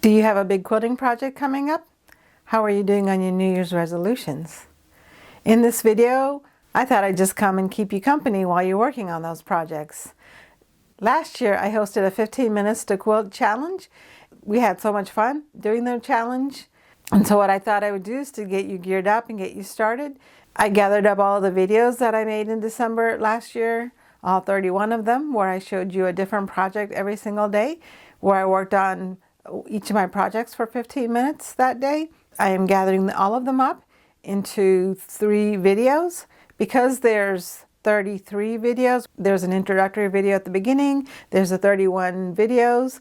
Do you have a big quilting project coming up? How are you doing on your New Year's resolutions? In this video, I thought I'd just come and keep you company while you're working on those projects. Last year, I hosted a 15 minutes to quilt challenge. We had so much fun doing the challenge. And so what I thought I would do is to get you geared up and get you started. I gathered up all the videos that I made in December last year, all 31 of them, where I showed you a different project every single day, where I worked on each of my projects for 15 minutes that day. I am gathering all of them up into 3 videos. Because there's 33 videos, there's an introductory video at the beginning, there's a 31 videos,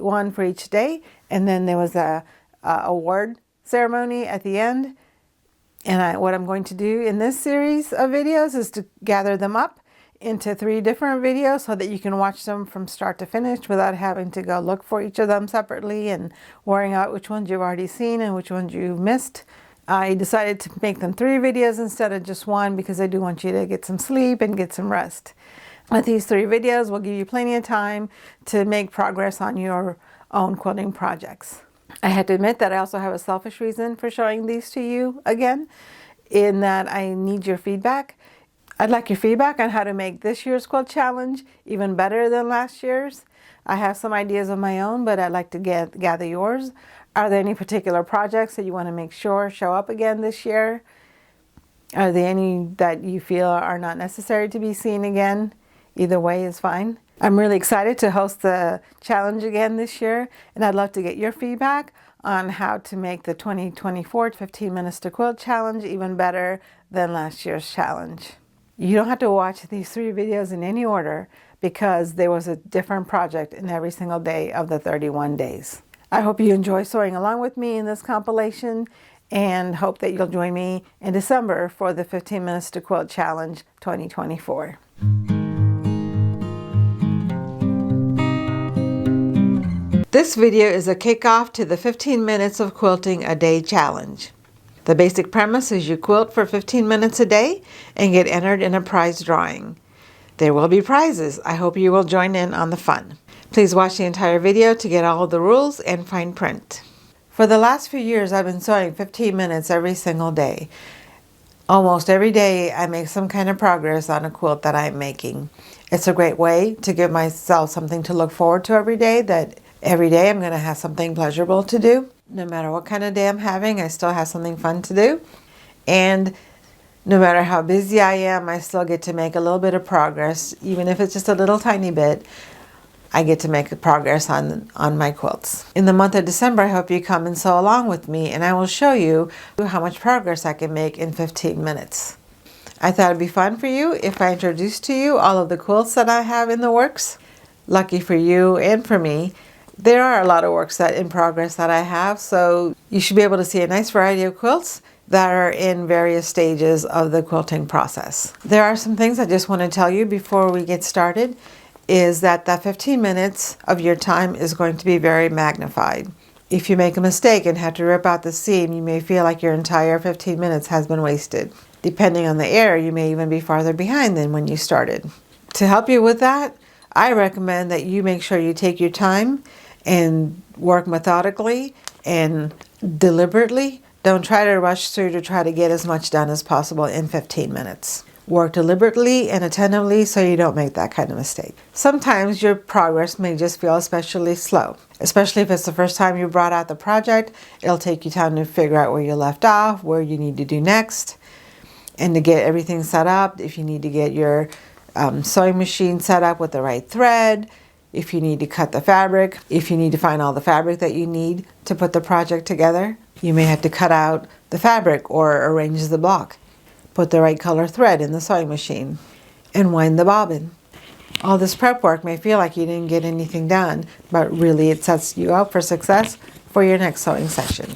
one for each day, and then there was a award ceremony at the end. And what I'm going to do in this series of videos is to gather them up into 3 different videos so that you can watch them from start to finish without having to go look for each of them separately and worrying out which ones you've already seen and which ones you've missed. I decided to make them 3 videos instead of just 1 because I do want you to get some sleep and get some rest. With these 3 videos will give you plenty of time to make progress on your own quilting projects. I had to admit that I also have a selfish reason for showing these to you again, in that I need your feedback. I'd like your feedback on how to make this year's quilt challenge even better than last year's. I have some ideas of my own, but I'd like to gather yours. Are there any particular projects that you want to make sure show up again this year? Are there any that you feel are not necessary to be seen again? Either way is fine. I'm really excited to host the challenge again this year, and I'd love to get your feedback on how to make the 2024 15 Minutes to Quilt challenge even better than last year's challenge. You don't have to watch these 3 videos in any order because there was a different project in every single day of the 31 days. I hope you enjoy sewing along with me in this compilation and hope that you'll join me in December for the 15 Minutes to Quilt Challenge 2024. This video is a kickoff to the 15 Minutes of Quilting a Day Challenge. The basic premise is you quilt for 15 minutes a day and get entered in a prize drawing. There will be prizes. I hope you will join in on the fun. Please watch the entire video to get all of the rules and fine print. For the last few years, I've been sewing 15 minutes every single day. Almost every day, I make some kind of progress on a quilt that I'm making. It's a great way to give myself something to look forward to every day, that every day I'm going to have something pleasurable to do. No matter what kind of day I'm having, I still have something fun to do. And no matter how busy I am, I still get to make a little bit of progress. Even if it's just a little tiny bit, I get to make progress on my quilts. In the month of December, I hope you come and sew along with me, and I will show you how much progress I can make in 15 minutes. I thought it'd be fun for you if I introduced to you all of the quilts that I have in the works. Lucky for you and for me, there are a lot of works in progress that I have, so you should be able to see a nice variety of quilts that are in various stages of the quilting process. There are some things I just want to tell you before we get started, is that 15 minutes of your time is going to be very magnified. If you make a mistake and have to rip out the seam, you may feel like your entire 15 minutes has been wasted. Depending on the error, you may even be farther behind than when you started. To help you with that, I recommend that you make sure you take your time and work methodically and deliberately. Don't try to rush through to try to get as much done as possible in 15 minutes. Work deliberately and attentively so you don't make that kind of mistake. Sometimes your progress may just feel especially slow, especially if it's the first time you brought out the project. It'll take you time to figure out where you left off, where you need to do next, and to get everything set up. If you need to get your sewing machine set up with the right thread, if you need to cut the fabric, if you need to find all the fabric that you need to put the project together. You may have to cut out the fabric or arrange the block. Put the right color thread in the sewing machine and wind the bobbin. All this prep work may feel like you didn't get anything done, but really it sets you up for success for your next sewing session.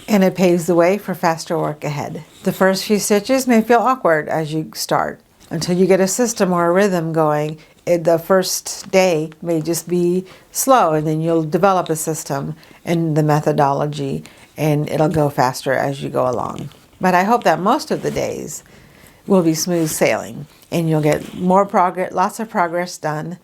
And it paves the way for faster work ahead. The first few stitches may feel awkward as you start. Until you get a system or a rhythm going, the first day may just be slow, and then you'll develop a system and the methodology, and it'll go faster as you go along. But I hope that most of the days will be smooth sailing, and you'll get more progress, lots of progress done,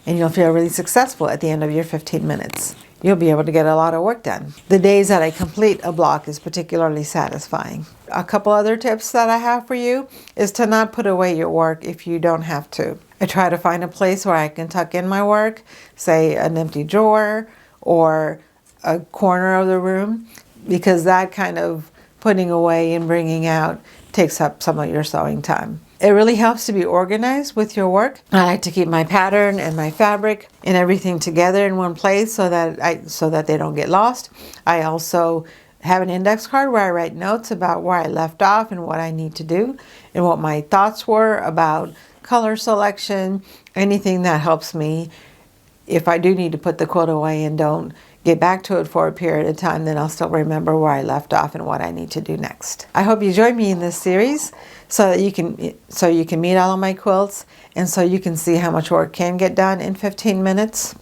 and you'll feel really successful at the end of your 15 minutes. you'll be able to get a lot of work done. The days that I complete a block is particularly satisfying. A couple other tips that I have for you is to not put away your work if you don't have to. I try to find a place where I can tuck in my work, say an empty drawer or a corner of the room, because that kind of putting away and bringing out takes up some of your sewing time. It really helps to be organized with your work. I like to keep my pattern and my fabric and everything together in one place so that they don't get lost. I also have an index card where I write notes about where I left off and what I need to do and what my thoughts were about color selection, anything that helps me. If I do need to put the quilt away and don't get back to it for a period of time, then I'll still remember where I left off and what I need to do next. I hope you join me in this series so that you can meet all of my quilts and so you can see how much work can get done in 15 minutes.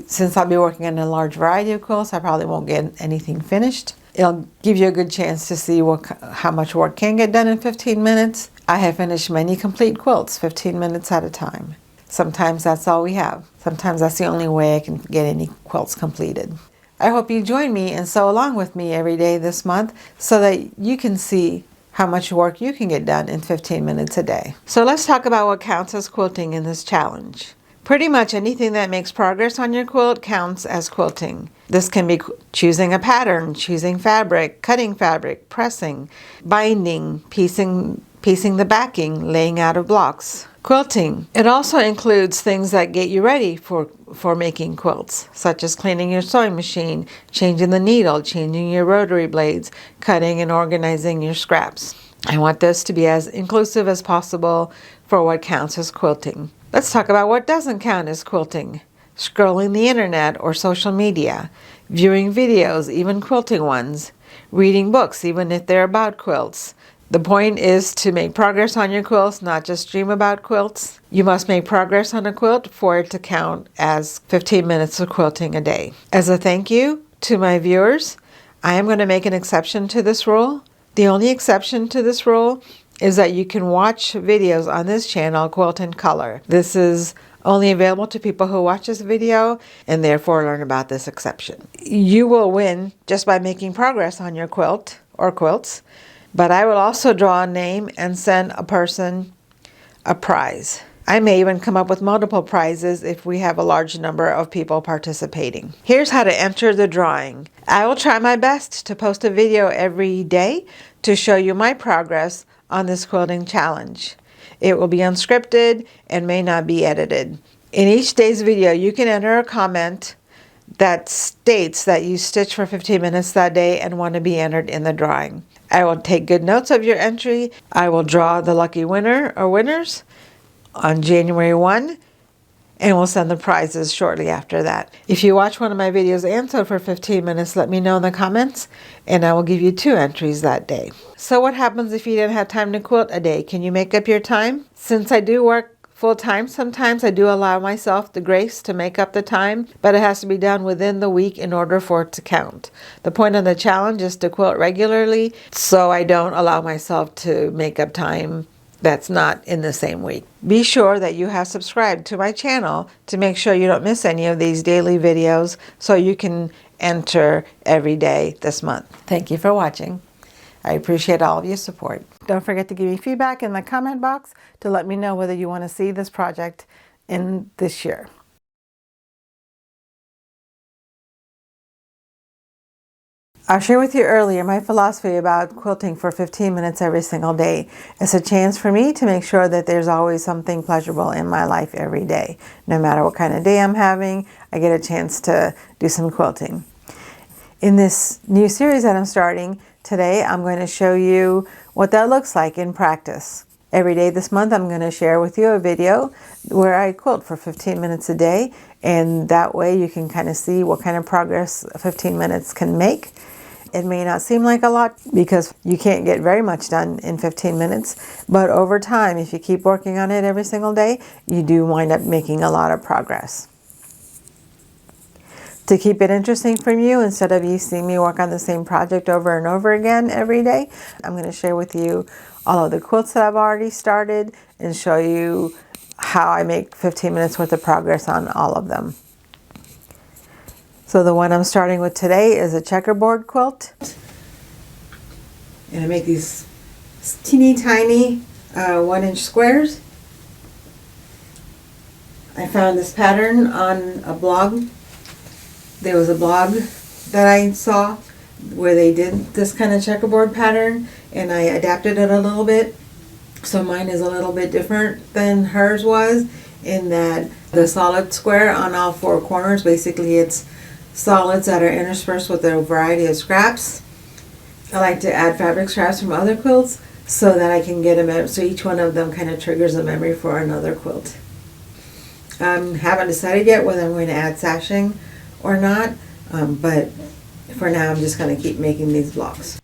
Since I'll be working on a large variety of quilts, I probably won't get anything finished. It'll give you a good chance to see how much work can get done in 15 minutes. I have finished many complete quilts 15 minutes at a time. Sometimes that's all we have. Sometimes that's the only way I can get any quilts completed. I hope you join me and sew along with me every day this month so that you can see how much work you can get done in 15 minutes a day. So let's talk about what counts as quilting in this challenge. Pretty much anything that makes progress on your quilt counts as quilting. This can be choosing a pattern, choosing fabric, cutting fabric, pressing, binding, piecing the backing, laying out of blocks. Quilting. It also includes things that get you ready for making quilts, such as cleaning your sewing machine, changing the needle, changing your rotary blades, cutting and organizing your scraps. I want this to be as inclusive as possible for what counts as quilting. Let's talk about what doesn't count as quilting. Scrolling the internet or social media, viewing videos, even quilting ones, reading books, even if they're about quilts. The point is to make progress on your quilts, not just dream about quilts. You must make progress on a quilt for it to count as 15 minutes of quilting a day. As a thank you to my viewers, I am going to make an exception to this rule. The only exception to this rule is that you can watch videos on this channel, Quilt in Color. This is only available to people who watch this video and therefore learn about this exception. You will win just by making progress on your quilt or quilts. But I will also draw a name and send a person a prize. I may even come up with multiple prizes if we have a large number of people participating. Here's how to enter the drawing. I will try my best to post a video every day to show you my progress on this quilting challenge. It will be unscripted and may not be edited. In each day's video, you can enter a comment that states that you stitched for 15 minutes that day and want to be entered in the drawing. I will take good notes of your entry. I will draw the lucky winner or winners on January 1 and we'll send the prizes shortly after that. If you watch one of my videos and sew for 15 minutes, let me know in the comments and I will give you 2 entries that day. So what happens if you didn't have time to quilt a day? Can you make up your time? Since I do work full-time, sometimes I do allow myself the grace to make up the time, but it has to be done within the week in order for it to count. The point of the challenge is to quilt regularly, so I don't allow myself to make up time that's not in the same week. Be sure that you have subscribed to my channel to make sure you don't miss any of these daily videos so you can enter every day this month. Thank you for watching. I appreciate all of your support. Don't forget to give me feedback in the comment box to let me know whether you want to see this project in this year. I'll share with you earlier my philosophy about quilting for 15 minutes every single day. It's a chance for me to make sure that there's always something pleasurable in my life every day. No matter what kind of day I'm having, I get a chance to do some quilting. In this new series that I'm starting, today I'm going to show you what that looks like in practice. Every day this month I'm going to share with you a video where I quilt for 15 minutes a day, and that way you can kind of see what kind of progress 15 minutes can make. It may not seem like a lot because you can't get very much done in 15 minutes, but over time, if you keep working on it every single day, you do wind up making a lot of progress. To keep it interesting for you, instead of you seeing me work on the same project over and over again every day, I'm going to share with you all of the quilts that I've already started and show you how I make 15 minutes worth of progress on all of them. So the one I'm starting with today is a checkerboard quilt. And I make these teeny tiny 1-inch squares. I found this pattern on a blog. There was a blog that I saw where they did this kind of checkerboard pattern, and I adapted it a little bit. So mine is a little bit different than hers was, in that the solid square on all 4 corners, basically it's solids that are interspersed with a variety of scraps. I like to add fabric scraps from other quilts so that I can get them, so each one of them kind of triggers a memory for another quilt. Haven't decided yet whether I'm going to add sashing or not, but for now I'm just going to keep making these blocks.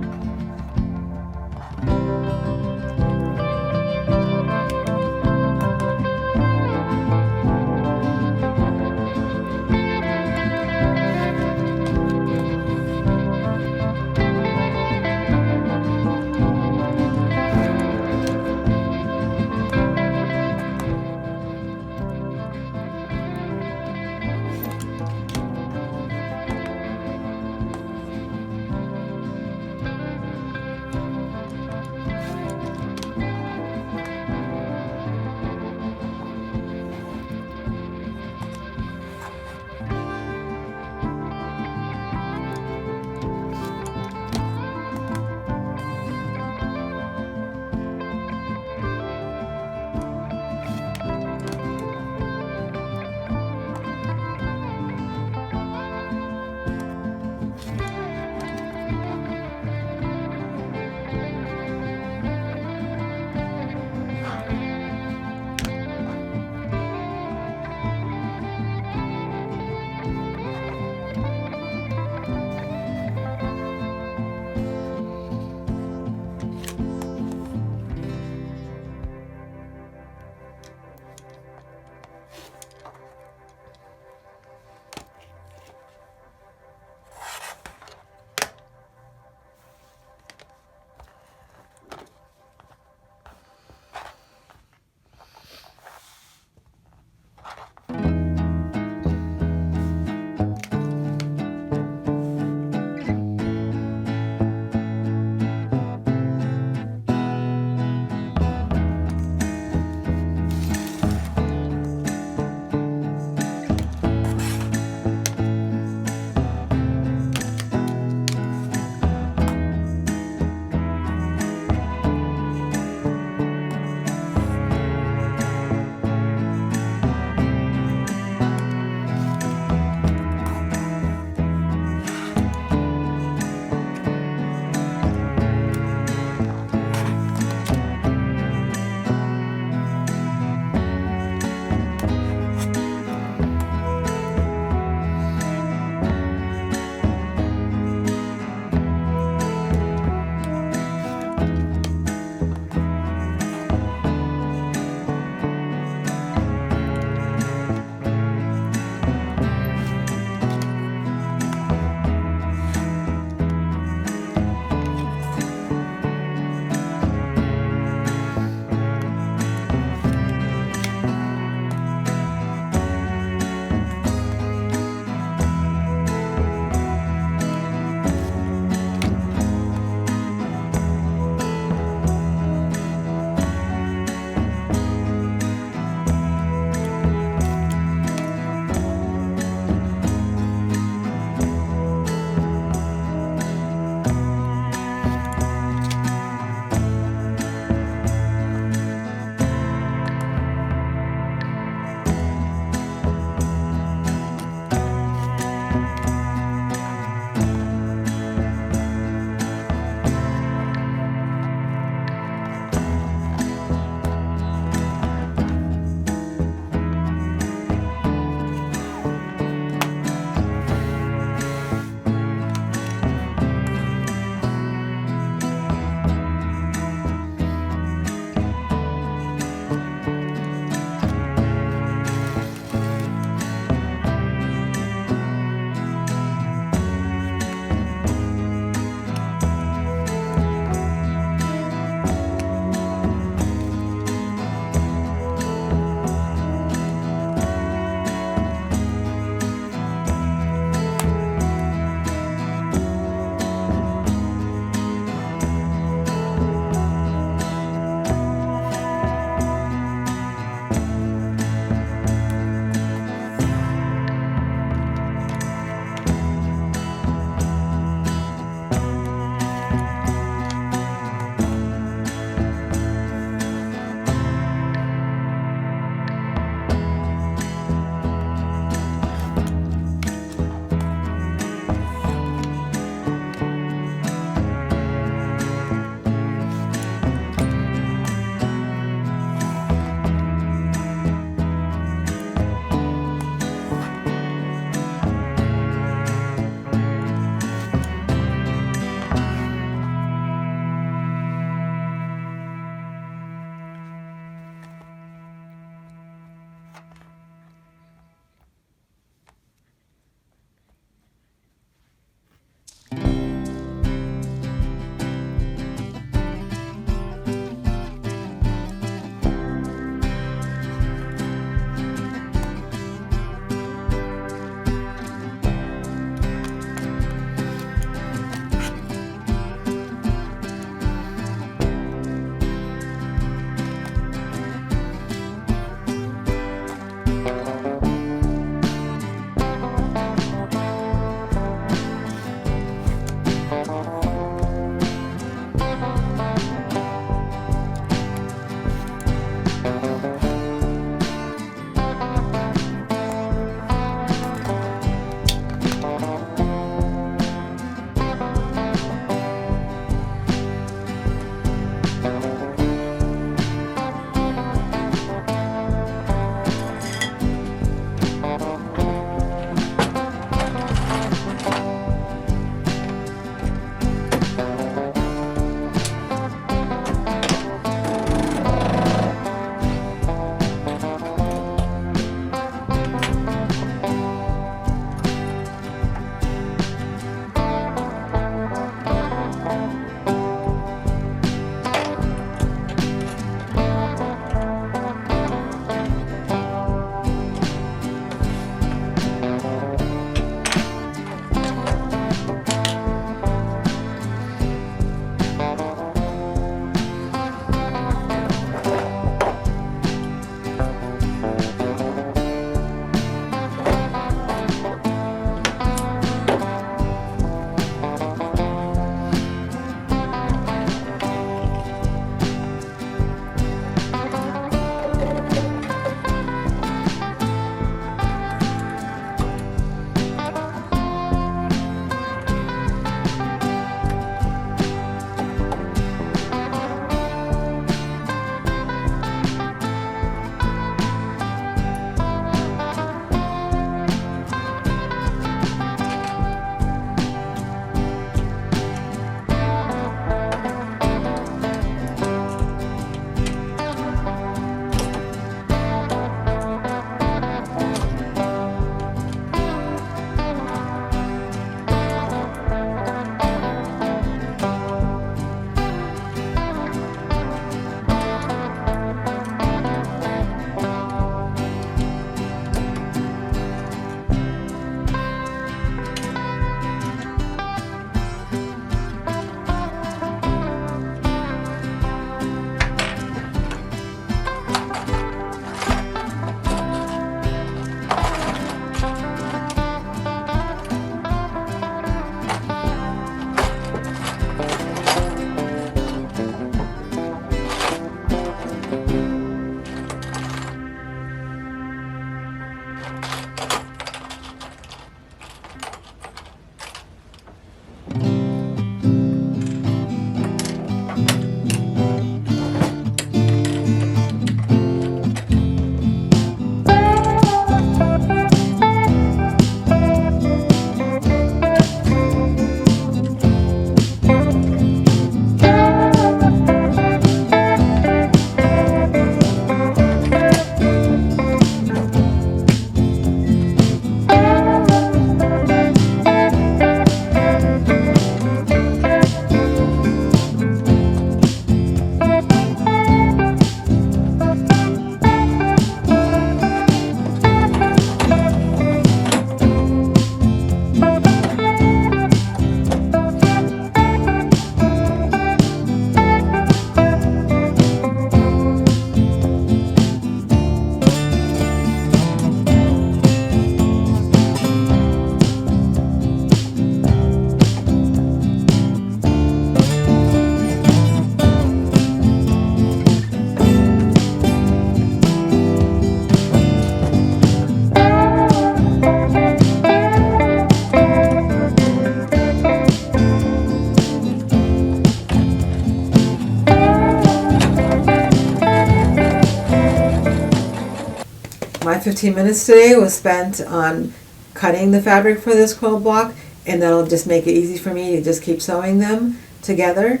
My 15 minutes today was spent on cutting the fabric for this quilt block, and that'll just make it easy for me to just keep sewing them together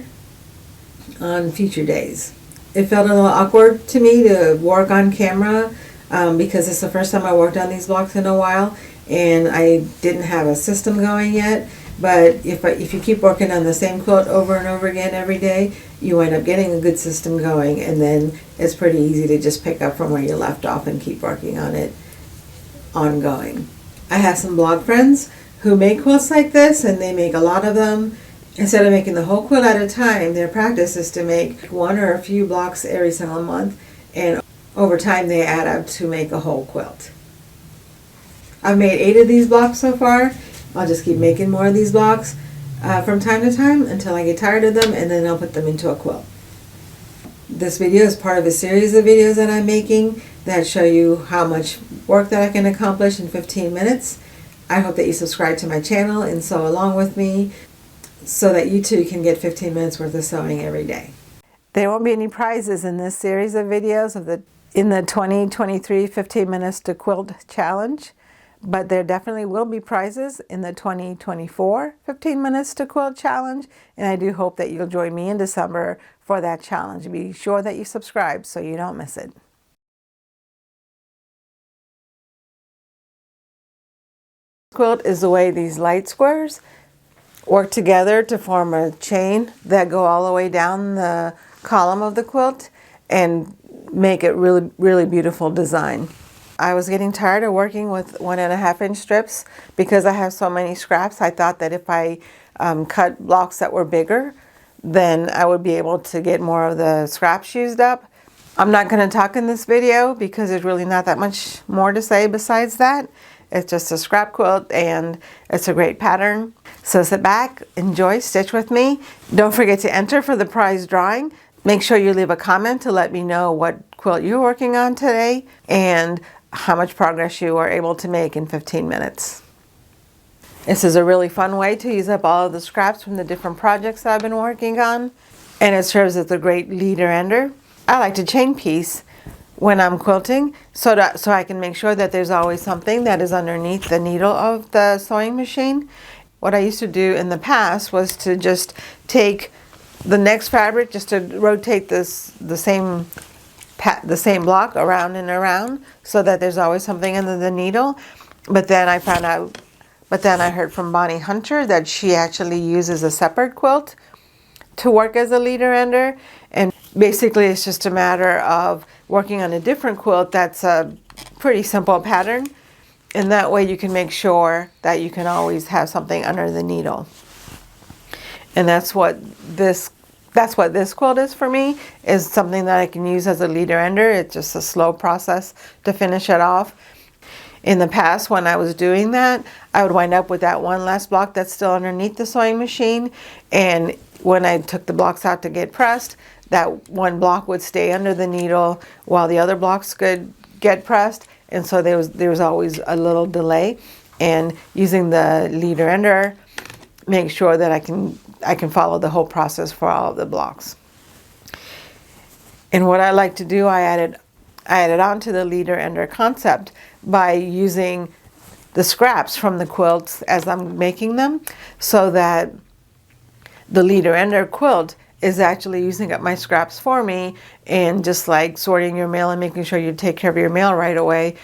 on future days. It felt a little awkward to me to work on camera because it's the first time I worked on these blocks in a while, and I didn't have a system going yet. But if you keep working on the same quilt over and over again every day, you end up getting a good system going, and then it's pretty easy to just pick up from where you left off and keep working on it ongoing. I have some blog friends who make quilts like this, and they make a lot of them. Instead of making the whole quilt at a time, their practice is to make one or a few blocks every single month, and over time they add up to make a whole quilt. I've made 8 of these blocks so far. I'll just keep making more of these blocks from time to time until I get tired of them, and then I'll put them into a quilt. This video is part of a series of videos that I'm making that show you how much work that I can accomplish in 15 minutes. I hope that you subscribe to my channel and sew along with me so that you too can get 15 minutes worth of sewing every day. There won't be any prizes in this series of videos in the 2023 15 Minutes to Quilt Challenge. But there definitely will be prizes in the 2024 15 Minutes to Quilt Challenge, and I do hope that you'll join me in December for that challenge. Be sure that you subscribe so you don't miss it. Quilt is the way these light squares work together to form a chain that go all the way down the column of the quilt and make it really beautiful design. I was getting tired of working with 1.5 inch strips because I have so many scraps. I thought that if I cut blocks that were bigger, then I would be able to get more of the scraps used up. I'm not going to talk in this video because there's really not that much more to say besides that. It's just a scrap quilt and it's a great pattern. So sit back, enjoy, stitch with me. Don't forget to enter for the prize drawing. Make sure you leave a comment to let me know what quilt you're working on today and how much progress you are able to make in 15 minutes. This is a really fun way to use up all of the scraps from the different projects that I've been working on, and it serves as a great leader ender. I like to chain piece when I'm quilting so I can make sure that there's always something that is underneath the needle of the sewing machine. What I used to do in the past was to just take the next fabric, just to rotate the same block around and around so that there's always something under the needle. But then I heard from Bonnie Hunter that she actually uses a separate quilt to work as a leader ender, and basically it's just a matter of working on a different quilt that's a pretty simple pattern, and that way you can make sure that you can always have something under the needle. And that's what this quilt is for me, is something that I can use as a leader ender. It's just a slow process to finish it off. In the past, when I was doing that, I would wind up with that one last block that's still underneath the sewing machine, and when I took the blocks out to get pressed, that one block would stay under the needle while the other blocks could get pressed, and so there was always a little delay. And using the leader ender, make sure that I can follow the whole process for all of the blocks. And what I like to do, I added on to the leader ender concept by using the scraps from the quilts as I'm making them, so that the leader ender quilt is actually using up my scraps for me. And just like sorting your mail and making sure you take care of your mail right away,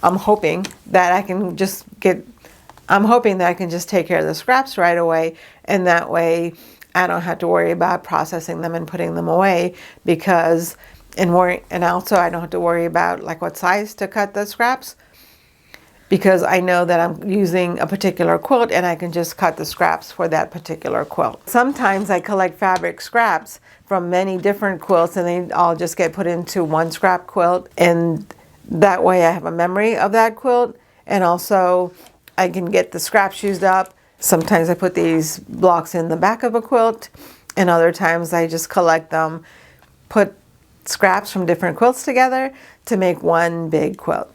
I'm hoping that I can just take care of the scraps right away, and that way I don't have to worry about processing them and putting them away, and also I don't have to worry about like what size to cut the scraps, because I know that I'm using a particular quilt and I can just cut the scraps for that particular quilt. Sometimes I collect fabric scraps from many different quilts and they all just get put into one scrap quilt, and that way I have a memory of that quilt, and also I can get the scraps used up. Sometimes I put these blocks in the back of a quilt, and other times I just collect them, put scraps from different quilts together to make one big quilt.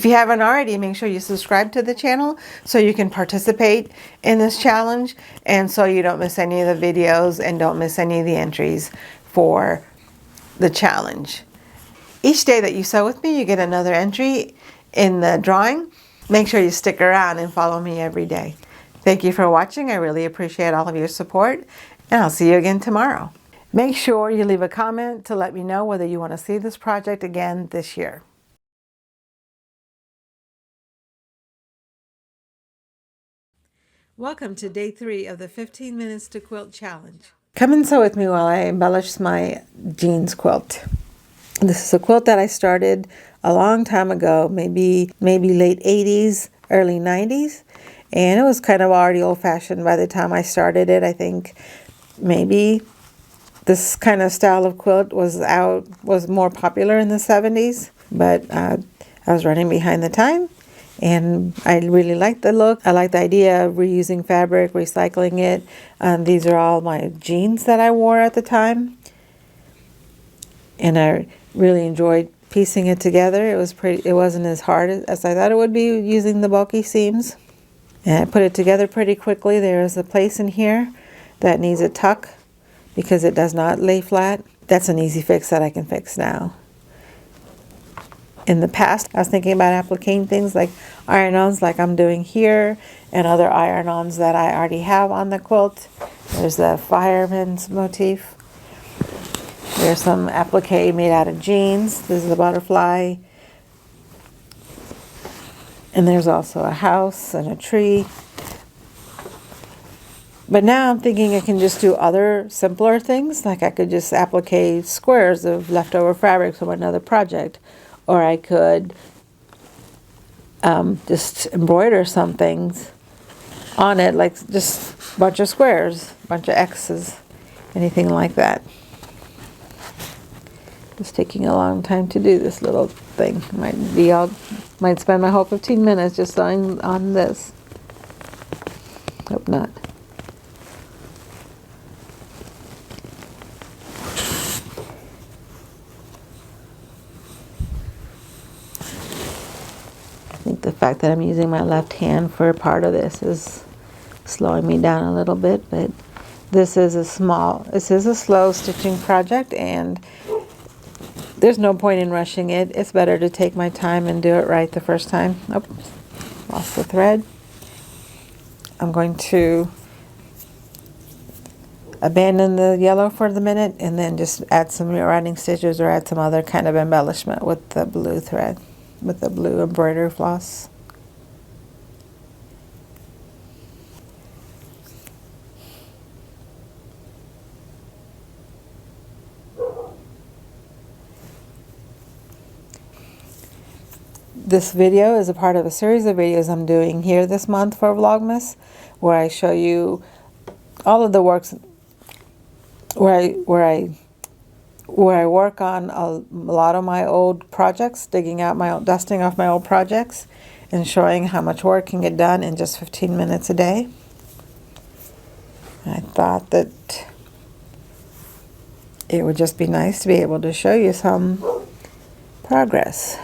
you haven't already, make sure you subscribe to the channel so you can participate in this challenge and so you don't miss any of the videos and don't miss any of the entries for the challenge. Each day that you sew with me, you get another entry in the drawing. Make sure you stick around and follow me every day. Thank you for watching. I really appreciate all of your support, and I'll see you again tomorrow. Make sure you leave a comment to let me know whether you want to see this project again this year. Welcome to day 3 of the 15 Minutes to Quilt Challenge. Come and sew with me while I embellish my jeans quilt. This is a quilt that I started a long time ago, maybe late 80s, early 90s. And it was kind of already old-fashioned by the time I started it. I think maybe this kind of style of quilt was more popular in the 70s. But I was running behind the time. And I really like the look. I like the idea of reusing fabric, recycling it. These are all my jeans that I wore at the time. And I really enjoyed piecing it together. It wasn't as hard as I thought it would be using the bulky seams. And I put it together pretty quickly. There is a place in here that needs a tuck because it does not lay flat. That's an easy fix that I can fix now. In the past, I was thinking about appliquing things like iron-ons like I'm doing here and other iron-ons that I already have on the quilt. There's the fireman's motif. There's some applique made out of jeans. This is a butterfly. And there's also a house and a tree. But now I'm thinking I can just do other simpler things. Like I could just applique squares of leftover fabric from another project. Or I could just embroider some things on it, like just a bunch of squares, a bunch of X's, anything like that. It's taking a long time to do this little thing. Might spend my whole 15 minutes just sewing on this. Hope not. The fact that I'm using my left hand for part of this is slowing me down a little bit, but this is a slow stitching project and there's no point in rushing it. It's better to take my time and do it right the first time. Oh, lost the thread. I'm going to abandon the yellow for the minute and then just add some running stitches or add some other kind of embellishment with the blue thread, with the blue embroidery floss. This video is a part of a series of videos I'm doing here this month for Vlogmas, where I show you all of the works where I work on a lot of my old projects, dusting off my old projects, and showing how much work can get done in just 15 minutes a day. I thought that it would just be nice to be able to show you some progress.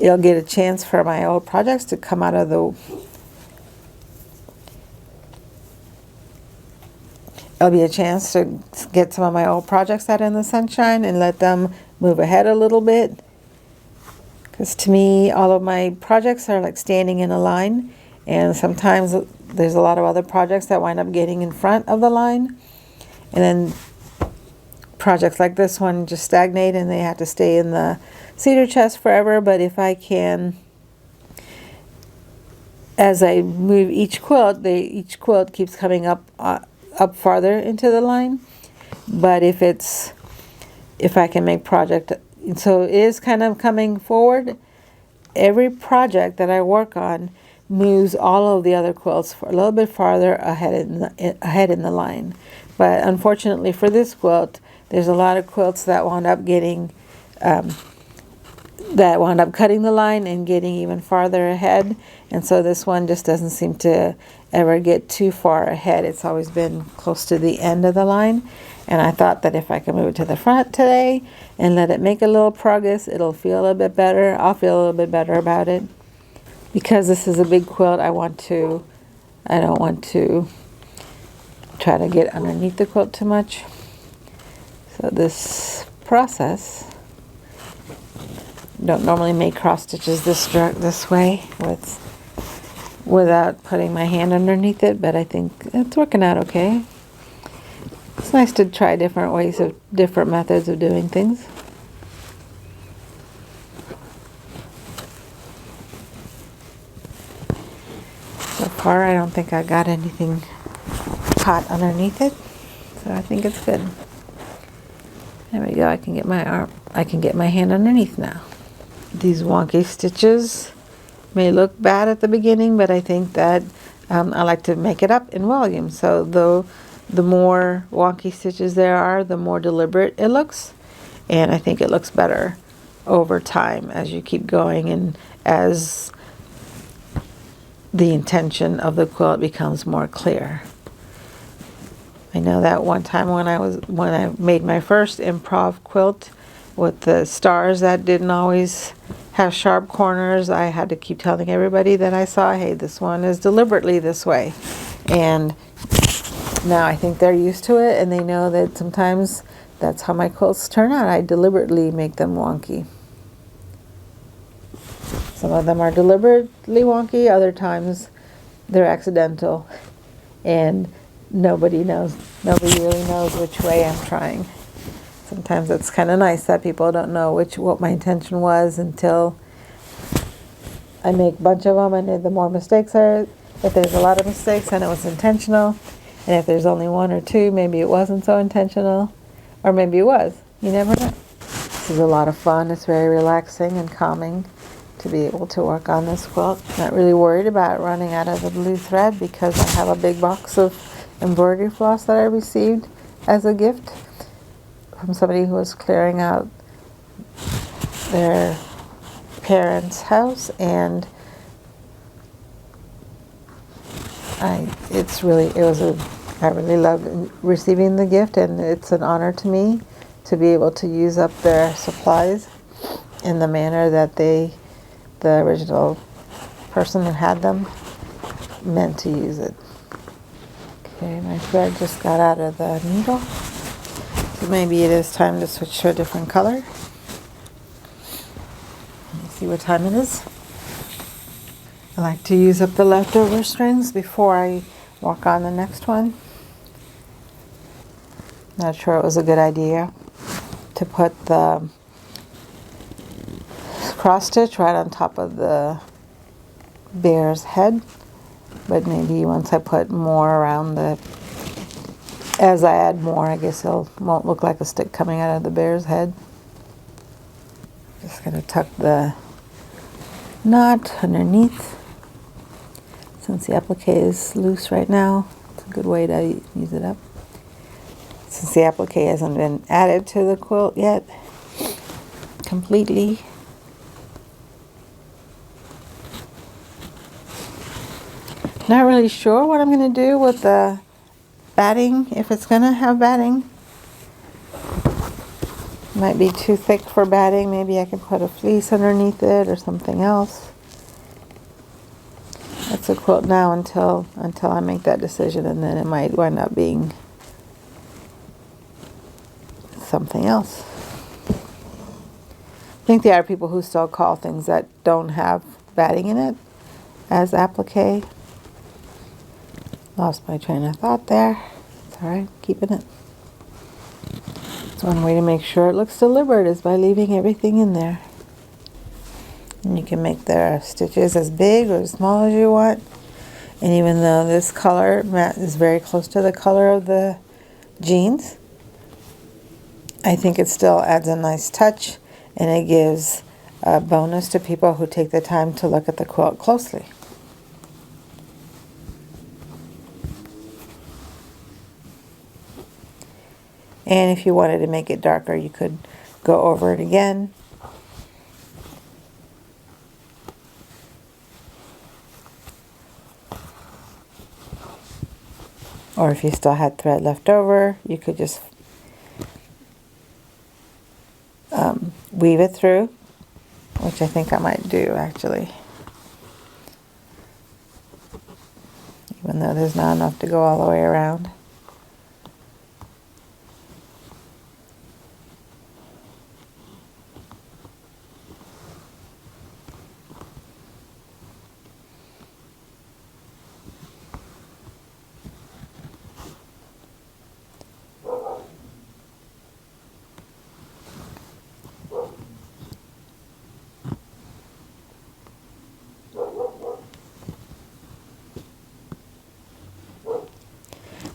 You'll get a chance for my old projects to come out of the... It'll be a chance to get some of my old projects out in the sunshine and let them move ahead a little bit. Because to me, all of my projects are like standing in a line. And sometimes there's a lot of other projects that wind up getting in front of the line. And then projects like this one just stagnate and they have to stay in the cedar chest forever. But if I can, as I move each quilt keeps coming up farther into the line. But if I can make project, so it is kind of coming forward. Every project that I work on moves all of the other quilts for a little bit farther ahead in the line. But unfortunately for this quilt, there's a lot of quilts that wound up getting cutting the line and getting even farther ahead, and so this one just doesn't seem to ever get too far ahead. It's always been close to the end of the line. And I thought that if I could move it to the front today and let it make a little progress, it'll feel a little bit better. I'll feel a little bit better about it. Because this is a big quilt, I don't want to try to get underneath the quilt too much. So this process, don't normally make cross stitches this way without putting my hand underneath it, but I think it's working out okay. It's nice to try different methods of doing things. So far, I don't think I got anything caught underneath it, so I think it's good. There we go. I can get my hand underneath now. These wonky stitches may look bad at the beginning, but I think that I like to make it up in volume. So the more wonky stitches there are, the more deliberate it looks. And I think it looks better over time as you keep going and as the intention of the quilt becomes more clear. I know that one time when I made my first improv quilt with the stars that didn't always have sharp corners, I had to keep telling everybody that I saw, hey, this one is deliberately this way. And now I think they're used to it and they know that sometimes that's how my quilts turn out. I deliberately make them wonky. Some of them are deliberately wonky, other times they're accidental, and nobody really knows which way I'm trying. Sometimes it's kind of nice that people don't know what my intention was until I make a bunch of them, and the more mistakes if there's a lot of mistakes, I know it's intentional, and if there's only one or two, maybe it wasn't so intentional, or maybe it was. You never know. This is a lot of fun. It's very relaxing and calming to be able to work on this quilt. Not really worried about running out of the blue thread because I have a big box of embroidery floss that I received as a gift from somebody who was clearing out their parents' house, and I really loved receiving the gift, and it's an honor to me to be able to use up their supplies in the manner that the original person who had them meant to use it. Okay, my thread just got out of the needle, so maybe it is time to switch to a different color. Let me see what time it is. I like to use up the leftover strings before I work on the next one. Not sure it was a good idea to put the cross stitch right on top of the bear's head, but maybe once I put more around as I add more, I guess it won't look like a stick coming out of the bear's head. Just gonna tuck the knot underneath. Since the applique is loose right now, it's a good way to use it up. Since the applique hasn't been added to the quilt yet completely, not really sure what I'm going to do with the batting, if it's going to have batting. Might be too thick for batting. Maybe I can put a fleece underneath it or something else. It's a quilt now until I make that decision, and then it might wind up being something else. I think there are people who still call things that don't have batting in it as applique. Lost my train of thought there. It's alright, keeping it. It's one way to make sure it looks deliberate is by leaving everything in there. And you can make the stitches as big or as small as you want. And even though this color is very close to the color of the jeans, I think it still adds a nice touch, and it gives a bonus to people who take the time to look at the quilt closely. And if you wanted to make it darker, you could go over it again. Or if you still had thread left over, you could just weave it through, which I think I might do actually, even though there's not enough to go all the way around.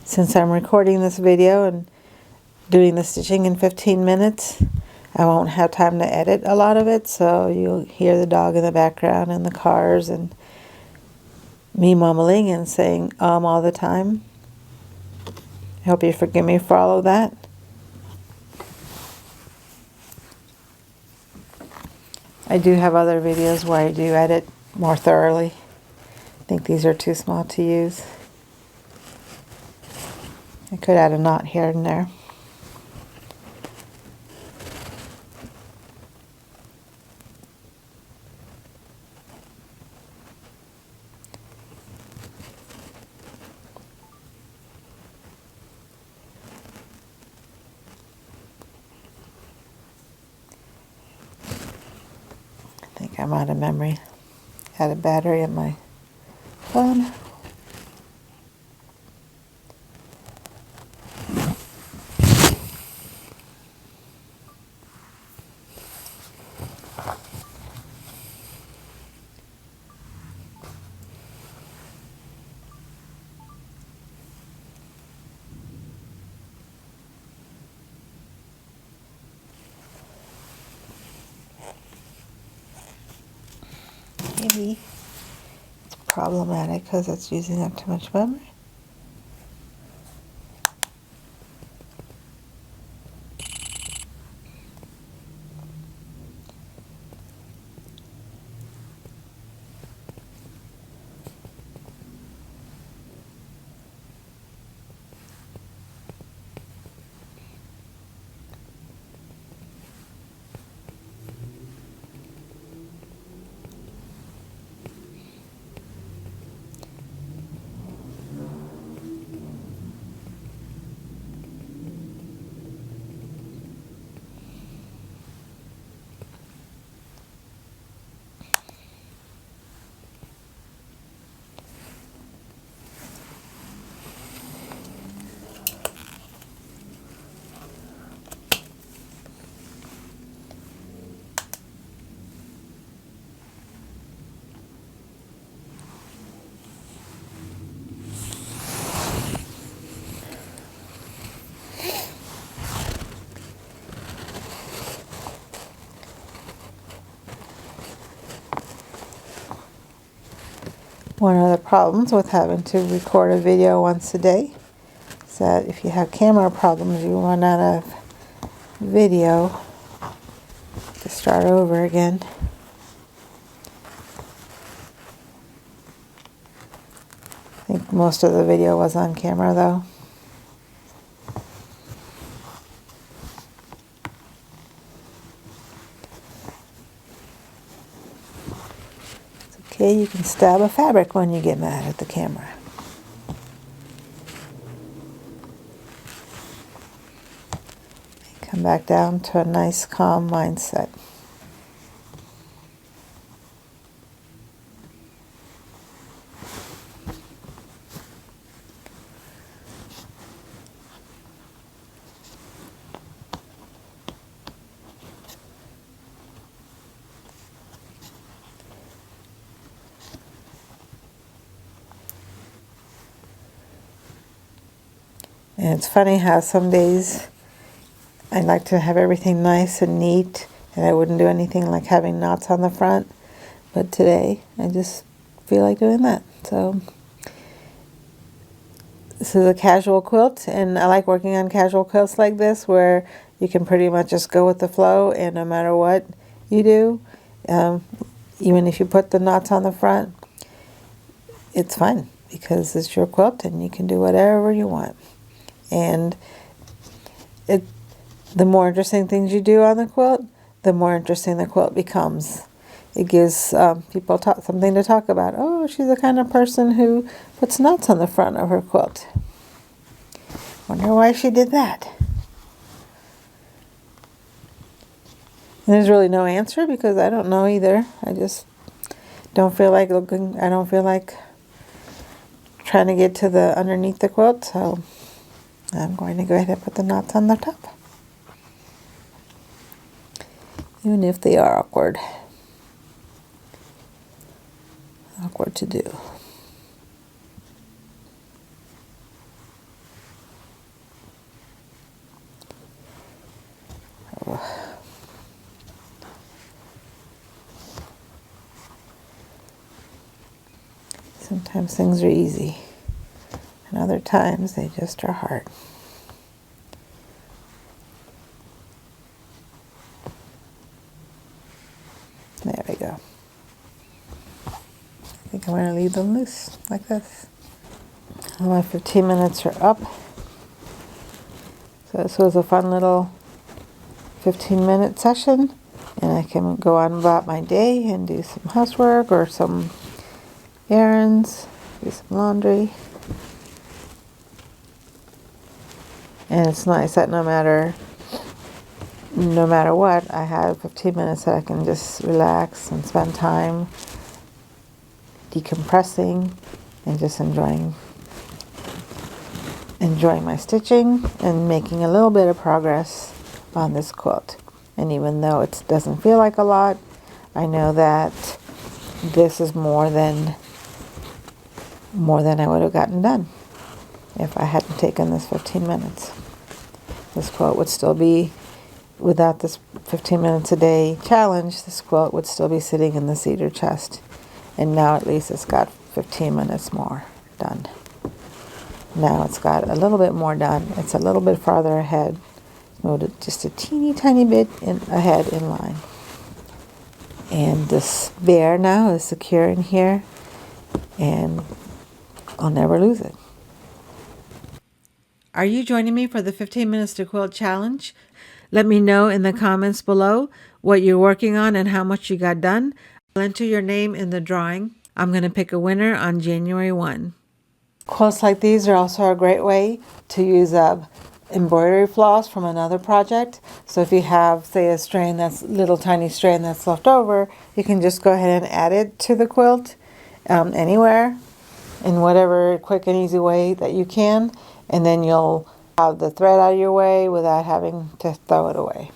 Since I'm recording this video and doing the stitching in 15 minutes, I won't have time to edit a lot of it, so you'll hear the dog in the background and the cars and me mumbling and saying all the time. I hope you forgive me for all of that. I do have other videos where I do edit more thoroughly. I think these are too small to use. I could add a knot here and there. I think I'm out of memory. Had a battery in my phone. Maybe it's problematic because it's using up too much memory. One of the problems with having to record a video once a day is that if you have camera problems, you run out of video to start over again. I think most of the video was on camera though. Okay, you can stab a fabric when you get mad at the camera. Come back down to a nice calm mindset. And it's funny how some days I like to have everything nice and neat, and I wouldn't do anything like having knots on the front. But today, I just feel like doing that. So this is a casual quilt, and I like working on casual quilts like this, where you can pretty much just go with the flow, and no matter what you do, even if you put the knots on the front, it's fine. because it's your quilt and you can do whatever you want. And the more interesting things you do on the quilt, the more interesting the quilt becomes. It gives people something to talk about. Oh, she's the kind of person who puts knots on the front of her quilt. Wonder why she did that. And there's really no answer because I don't know either. I just don't feel like looking. I don't feel like trying to get to the underneath the quilt, so I'm going to go ahead and put the knots on the top, even if they are awkward to do. Sometimes things are easy, and other times they just are hard. There we go. I think I'm going to leave them loose like this. Well, my 15 minutes are up. So this was a fun little 15-minute session, and I can go on about my day and do some housework or some errands, do some laundry. And it's nice that no matter what, I have 15 minutes that I can just relax and spend time decompressing and just enjoying my stitching and making a little bit of progress on this quilt. And even though it doesn't feel like a lot, I know that this is more than I would have gotten done if I hadn't taken this 15 minutes. This quilt would still be, without this 15 minutes a day challenge, this quilt would still be sitting in the cedar chest. And now at least it's got 15 minutes more done. Now it's got a little bit more done. It's a little bit farther ahead. Moved it just a teeny tiny bit ahead in line. And this bear now is secure in here, and I'll never lose it. Are you joining me for the 15 Minutes to Quilt Challenge? Let me know in the comments below what you're working on and how much you got done. I'll enter your name in the drawing. I'm going to pick a winner on January 1. Quilts like these are also a great way to use embroidery floss from another project. So if you have, say, a little tiny strand that's left over, you can just go ahead and add it to the quilt anywhere in whatever quick and easy way that you can. And then you'll have the thread out of your way without having to throw it away.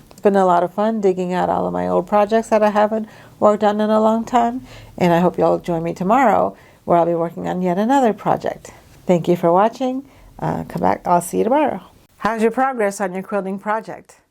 It's been a lot of fun digging out all of my old projects that I haven't worked on in a long time. And I hope you'll join me tomorrow where I'll be working on yet another project. Thank you for watching. Come back. I'll see you tomorrow. How's your progress on your quilting project?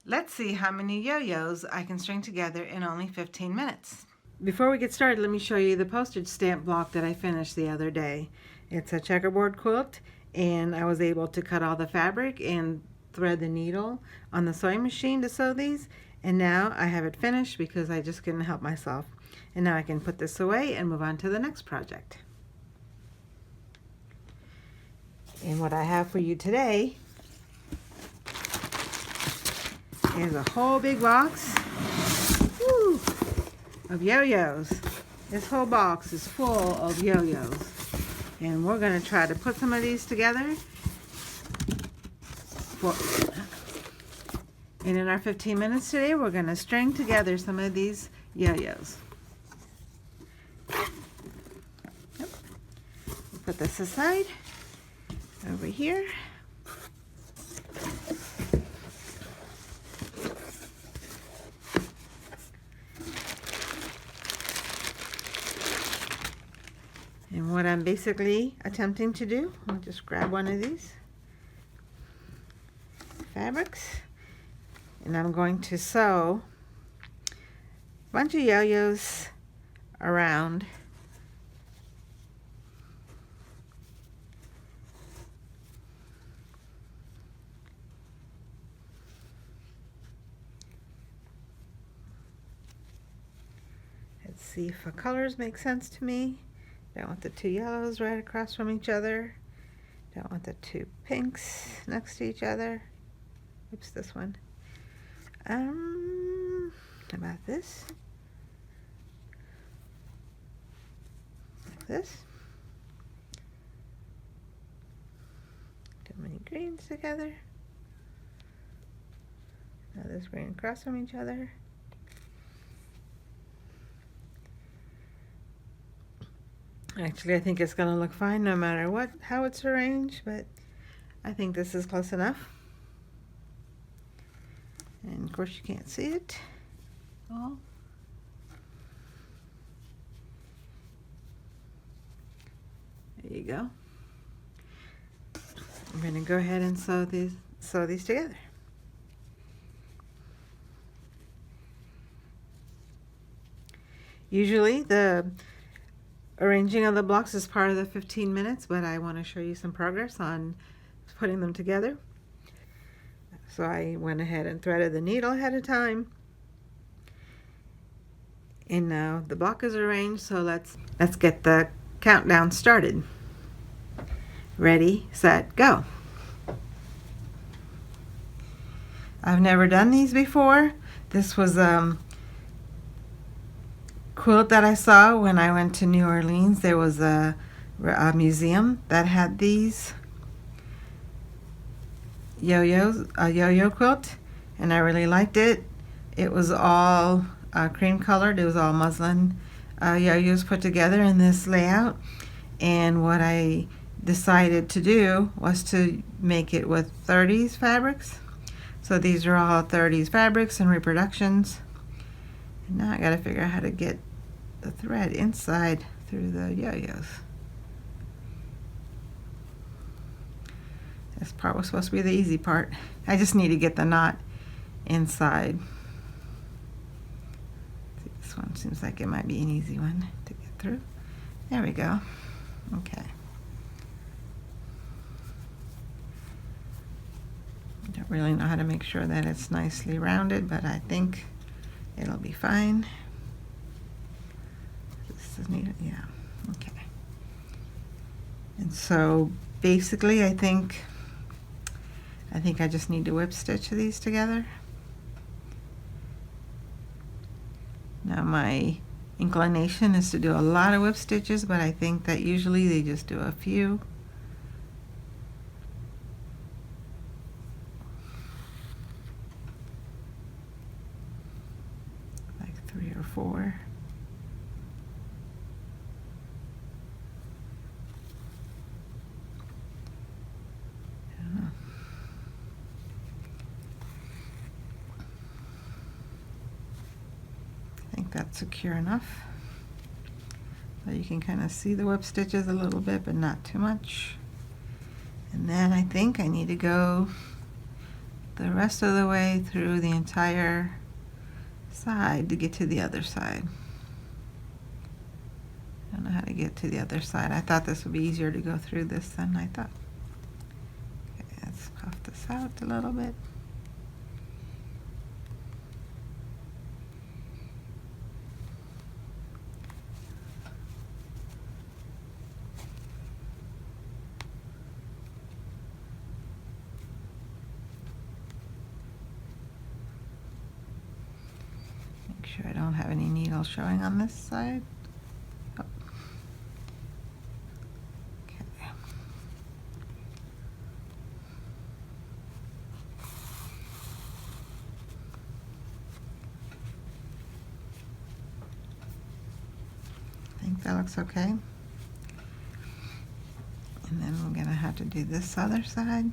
Let's see how many yo-yos I can string together in only 15 minutes. Before we get started, let me show you the postage stamp block that I finished the other day. It's a checkerboard quilt, and I was able to cut all the fabric and thread the needle on the sewing machine to sew these. And now I have it finished because I just couldn't help myself. And now I can put this away and move on to the next project. And what I have for you today is a whole big box of yo-yos. This whole box is full of yo-yos. And we're going to try to put some of these together. And in our 15 minutes today, we're going to string together some of these yo-yos. We'll put this aside over here. And what I'm basically attempting to do, I'll just grab one of these fabrics, and I'm going to sew a bunch of yo-yos around see if the colors make sense to me. Don't want the two yellows right across from each other. Don't want the two pinks next to each other. Oops, this one. How about this? Like this. Too many greens together. Now this green across from each other. Actually, I think it's going to look fine no matter how it's arranged, but I think this is close enough. And of course you can't see it all. There you go. I'm going to go ahead and sew these together. Usually the arranging of the blocks is part of the 15 minutes, but I want to show you some progress on putting them together. So I went ahead and threaded the needle ahead of time. And now the block is arranged, so let's get the countdown started. Ready, set, go. I've never done these before. This was quilt that I saw when I went to New Orleans. There was a museum that had these yo-yos, a yo-yo quilt, and I really liked it. It was all cream colored. It was all muslin yo-yos put together in this layout, and what I decided to do was to make it with 30s fabrics. So these are all 30s fabrics and reproductions. And now I gotta figure out how to get the thread inside through the yo-yos. This part was supposed to be the easy part. I just need to get the knot inside. See, this one seems like it might be an easy one to get through. There we go. Okay. I don't really know how to make sure that it's nicely rounded, but I think it'll be fine. This is needed, yeah, okay. And so basically I think I just need to whip stitch these together. Now my inclination is to do a lot of whip stitches, but I think that usually they just do a few. Like 3 or 4. That's secure enough, so you can kind of see the whip stitches a little bit, but not too much. And then I think I need to go the rest of the way through the entire side to get to the other side. I don't know how to get to the other side. I thought this would be easier to go through this than I thought. Okay, let's puff this out a little bit. Sure I don't have any needles showing on this side. Oh. Okay. I think that looks okay. And then we're going to have to do this other side.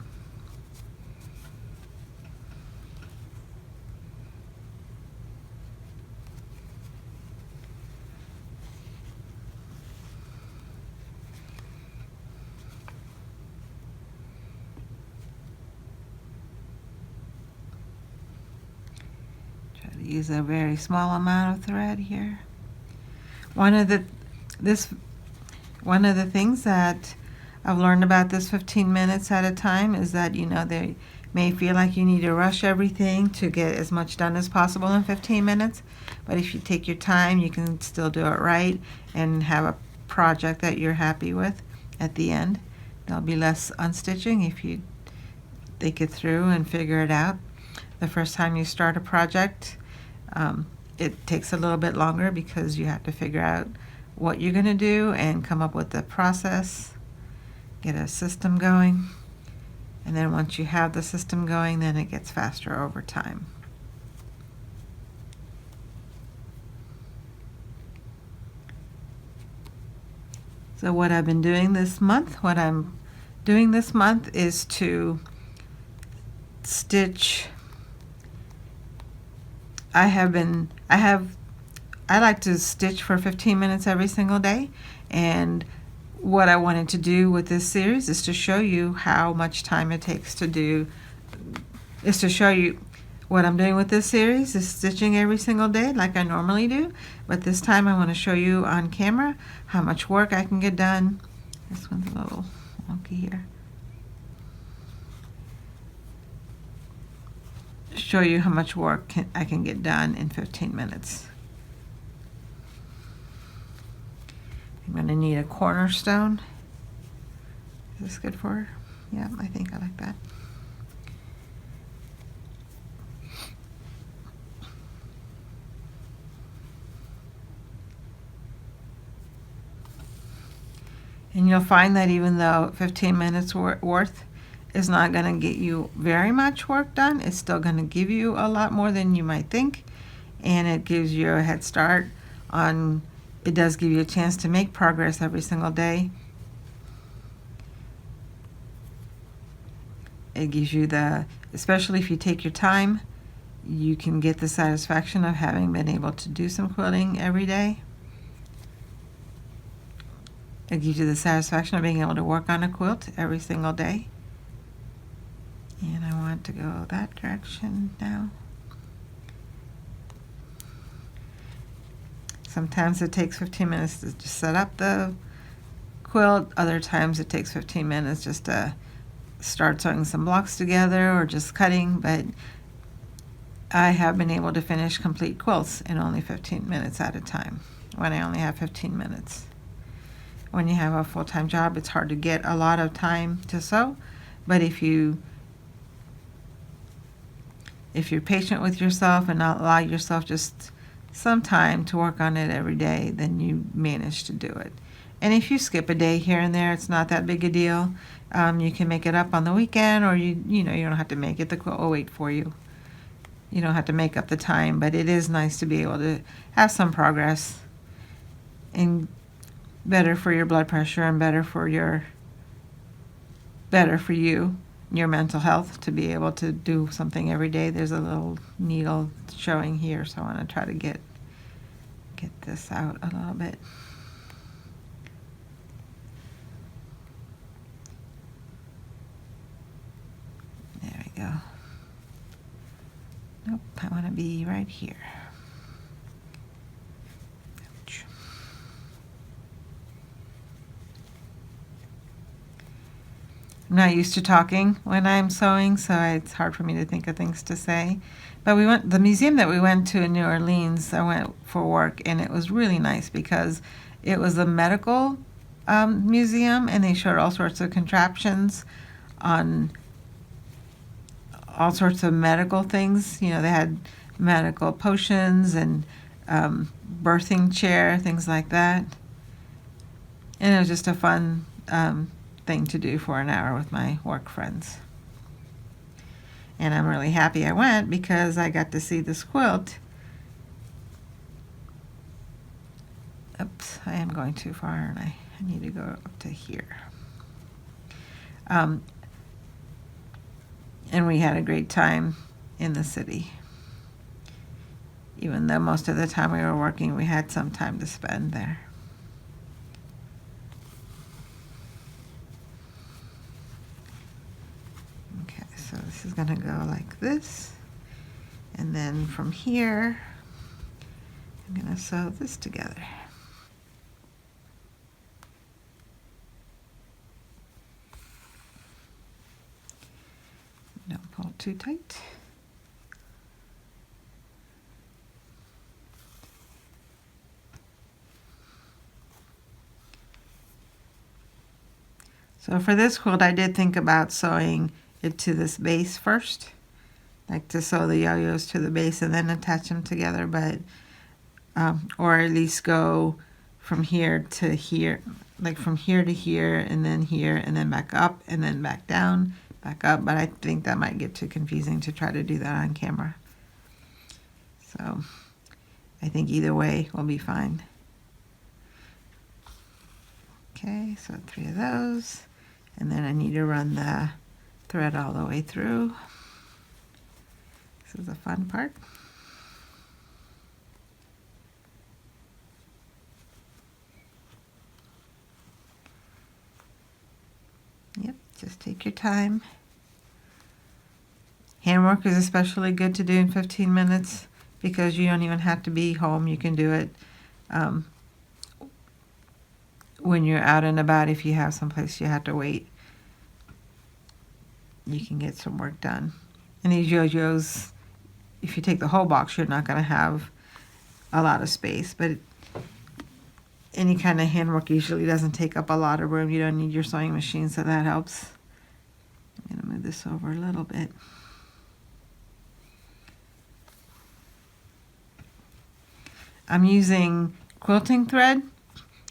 Use a very small amount of thread here. One of the things that I've learned about this 15 minutes at a time is that, you know, may feel like you need to rush everything to get as much done as possible in 15 minutes, but if you take your time, you can still do it right and have a project that you're happy with at the end. There'll be less unstitching if you think it through and figure it out. The first time you start a project, it takes a little bit longer because you have to figure out what you're going to do and come up with the process, get a system going. And then once you have the system going, then it gets faster over time. So what I've been doing this month, is to stitch. I like to stitch for 15 minutes every single day, and what I wanted to do with this series is to show you how much time it takes to do, is to show you what I'm doing with this series is stitching every single day like I normally do, but this time I want to show you on camera how much work I can get done. This one's a little wonky here. Show you how much work I can get done in 15 minutes. I'm going to need a cornerstone. Is this good for her? Yeah, I think I like that. And you'll find that even though 15 minutes worth is not going to get you very much work done, it's still going to give you a lot more than you might think, and it gives you a head start on, it does give you a chance to make progress every single day. It gives you especially if you take your time, you can get the satisfaction of having been able to do some quilting every day. It gives you the satisfaction of being able to work on a quilt every single day. And I want to go that direction now. Sometimes it takes 15 minutes to just set up the quilt. Other times it takes 15 minutes just to start sewing some blocks together or just cutting. But I have been able to finish complete quilts in only 15 minutes at a time when I only have 15 minutes. When you have a full-time job, it's hard to get a lot of time to sew. But if you're patient with yourself and not allow yourself just some time to work on it every day, then you manage to do it. And if you skip a day here and there, it's not that big a deal. You can make it up on the weekend, or you don't have to make it. The quilt will wait for you. You don't have to make up the time, but it is nice to be able to have some progress, and better for your blood pressure and better for you, your mental health, to be able to do something every day. There's a little needle showing here, so I want to try to get this out a little bit. There we go. Nope, I want to be right here. Ouch. I'm not used to talking when I'm sewing, so it's hard for me to think of things to say. But the museum that we went to in New Orleans, I went for work, and it was really nice because it was a medical museum, and they showed all sorts of contraptions on all sorts of medical things. They had medical potions and birthing chair, things like that. And it was just a fun thing to do for an hour with my work friends. And I'm really happy I went because I got to see this quilt. Oops, I am going too far, and I need to go up to here. And we had a great time in the city. Even though most of the time we were working, we had some time to spend there. So this is going to go like this, and then from here I'm going to sew this together. Don't pull too tight. So for this quilt, I did think about sewing it to this base first, like to sew the yo-yos to the base and then attach them together, but or at least go from here to here, like from here to here and then back up and then back down, back up. But I think that might get too confusing to try to do that on camera. So I think either way will be fine. Okay, so 3 of those. And then I need to run the thread all the way through. This is the fun part. Yep, just take your time. Handwork is especially good to do in 15 minutes because you don't even have to be home. You can do it when you're out and about. If you have someplace you have to wait, you can get some work done. And these yo-yos, if you take the whole box, you're not going to have a lot of space, but any kind of handwork usually doesn't take up a lot of room. You don't need your sewing machine, so that helps. I'm going to move this over a little bit. I'm using quilting thread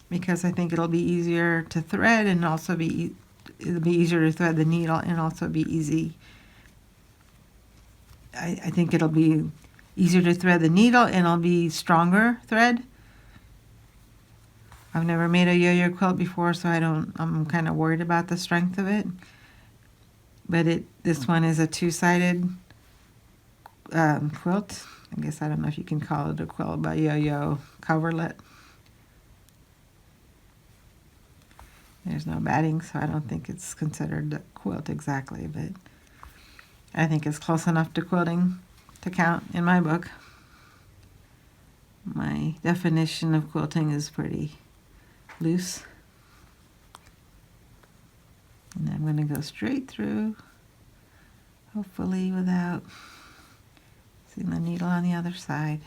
because I think it'll be easier to thread and also it'll be easier to thread the needle and also be easy. I think it'll be easier to thread the needle and it'll be stronger thread. I've never made a yo-yo quilt before, so I'm kind of worried about the strength of it. But this one is a two-sided quilt. I guess I don't know if you can call it a quilt, but yo-yo coverlet. There's no batting, so I don't think it's considered a quilt exactly, but I think it's close enough to quilting to count in my book. My definition of quilting is pretty loose. And I'm going to go straight through, hopefully without seeing the needle on the other side.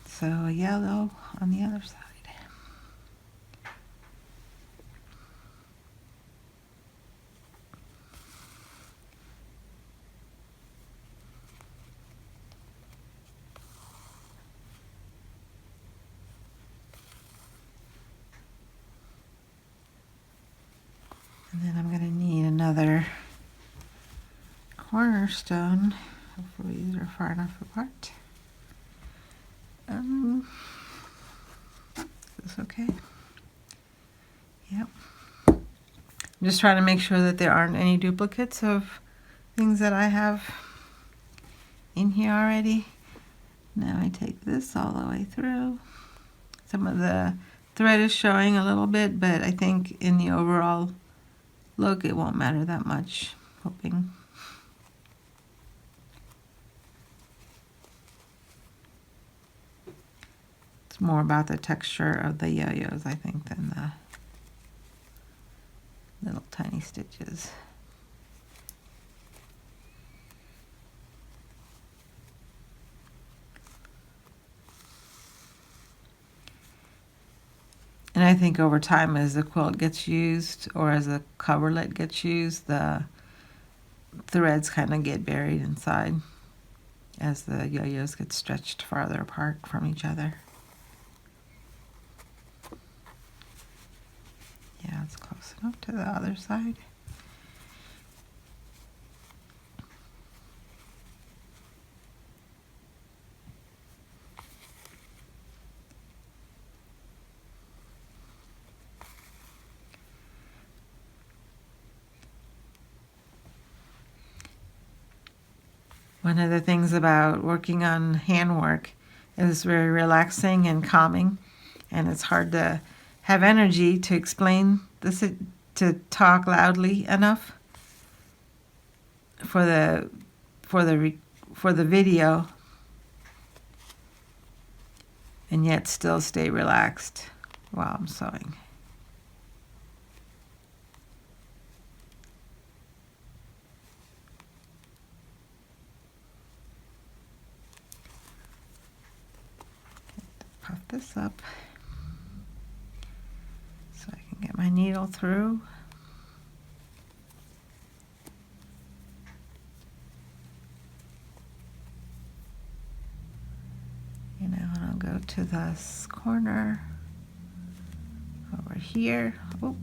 So a yellow on the other side. And then I'm going to need another cornerstone. Hopefully these are far enough apart. Is this okay? Yep. I'm just trying to make sure that there aren't any duplicates of things that I have in here already. Now I take this all the way through. Some of the thread is showing a little bit, but I think in the overall look it won't matter that much. Hoping. It's more about the texture of the yo-yos, I think, than the little tiny stitches. And I think over time, as the quilt gets used or as the coverlet gets used, the threads kind of get buried inside as the yo-yos get stretched farther apart from each other. Yeah, it's close enough to the other side. One of the things about working on handwork is it's very relaxing and calming, and it's hard to have energy to explain this, to talk loudly enough for the video, and yet still stay relaxed while I'm sewing. this up so I can get my needle through. You know, and I'll go to this corner over here. Oh.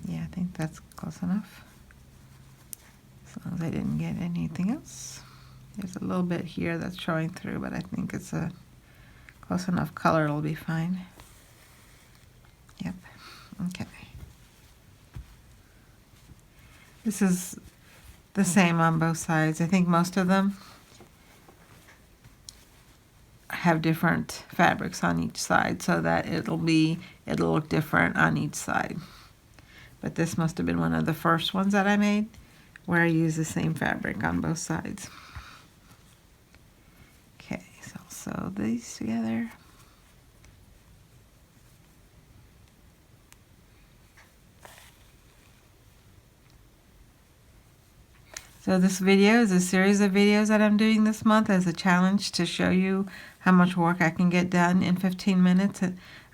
Yeah, I think that's close enough. As long as I didn't get anything else. There's a little bit here that's showing through, but I think it's a close enough color, it'll be fine. Yep, okay. This is the same on both sides. I think most of them have different fabrics on each side so that it'll look different on each side. But this must have been one of the first ones that I made where I use the same fabric on both sides. Okay, so I'll sew these together. So this video is a series of videos that I'm doing this month as a challenge to show you how much work I can get done in 15 minutes.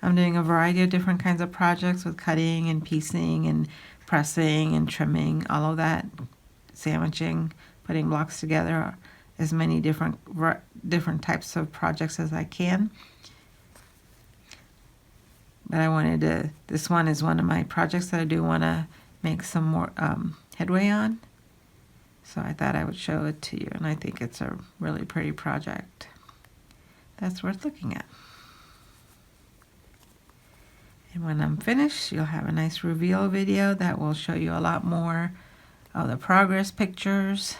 I'm doing a variety of different kinds of projects with cutting and piecing and pressing and trimming, all of that, sandwiching, putting blocks together, as many different types of projects as I can. But I wanted to, this one is one of my projects that I do want to make some more headway on. So I thought I would show it to you, and I think it's a really pretty project that's worth looking at. And when I'm finished, you'll have a nice reveal video that will show you a lot more of the progress pictures.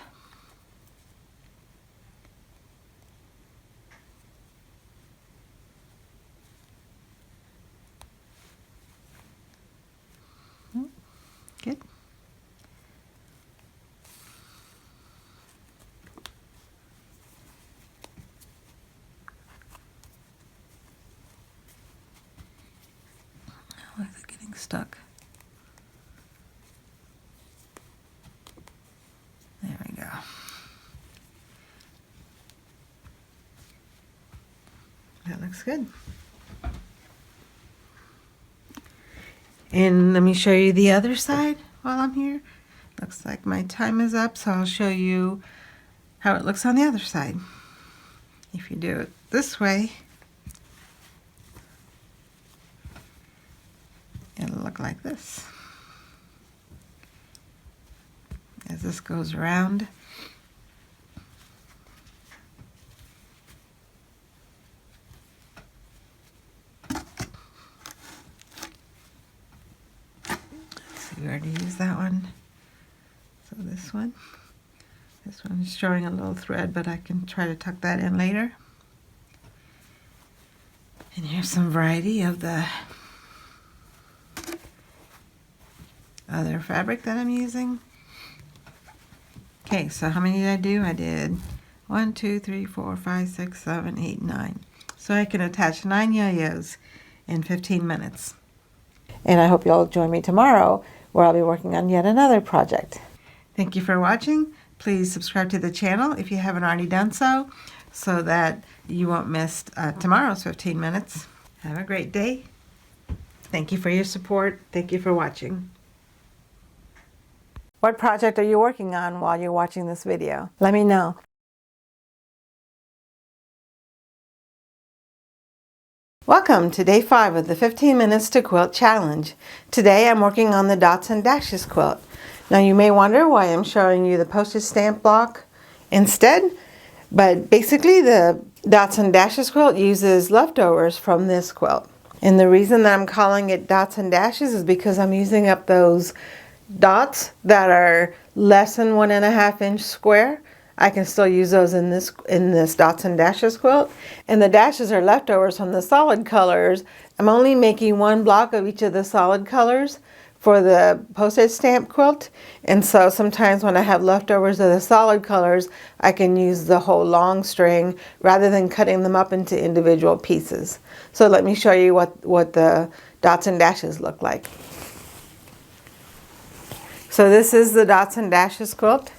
Good. Oh, is it getting stuck? There we go. That looks good. And let me show you the other side while I'm here. Looks like my time is up, so I'll show you how it looks on the other side. If you do it this way, it'll look like this. As this goes around. We already used that one. So this one is showing a little thread, but I can try to tuck that in later. And here's some variety of the other fabric that I'm using. Okay, so how many did I do? I did 1, 2, 3, 4, 5, 6, 7, 8, 9. So I can attach 9 yo-yos in 15 minutes. And I hope you'll join me tomorrow where I'll be working on yet another project. Thank you for watching. Please subscribe to the channel if you haven't already done so that you won't miss tomorrow's 15 minutes. Have a great day. Thank you for your support. Thank you for watching. What project are you working on while you're watching this video? Let me know. Welcome to day 5 of the 15 Minutes to Quilt Challenge. Today I'm working on the Dots and Dashes quilt. Now you may wonder why I'm showing you the postage stamp block instead, but basically the Dots and Dashes quilt uses leftovers from this quilt. And the reason that I'm calling it Dots and Dashes is because I'm using up those dots that are less than 1.5 inch square. I can still use those in this Dots and Dashes quilt. And the dashes are leftovers from the solid colors. I'm only making 1 block of each of the solid colors for the postage stamp quilt. And so sometimes when I have leftovers of the solid colors, I can use the whole long string rather than cutting them up into individual pieces. So let me show you what the Dots and Dashes look like. So this is the Dots and Dashes quilt.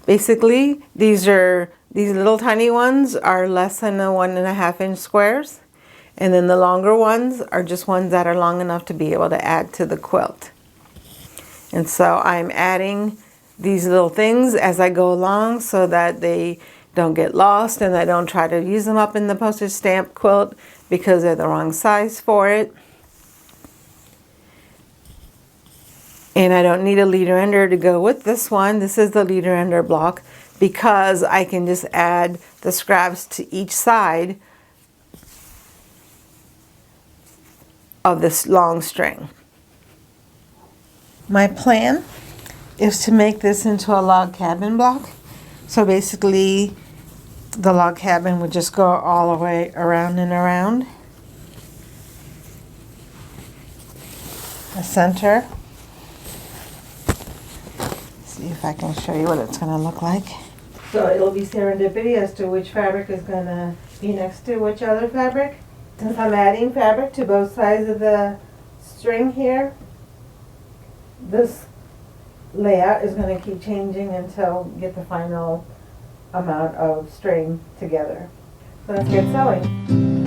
Basically, these are These little tiny ones are less than a 1.5 inch squares. And then the longer ones are just ones that are long enough to be able to add to the quilt. And so I'm adding these little things as I go along so that they don't get lost and I don't try to use them up in the postage stamp quilt because they're the wrong size for it. And I don't need a leader ender to go with this one. This is the leader ender block because I can just add the scraps to each side of this long string. My plan is to make this into a log cabin block. So basically the log cabin would just go all the way around and around the center. See if I can show you what it's going to look like. So it'll be serendipity as to which fabric is going to be next to which other fabric. Since I'm adding fabric to both sides of the string here, this layout is going to keep changing until we get the final amount of string together. So let's get sewing.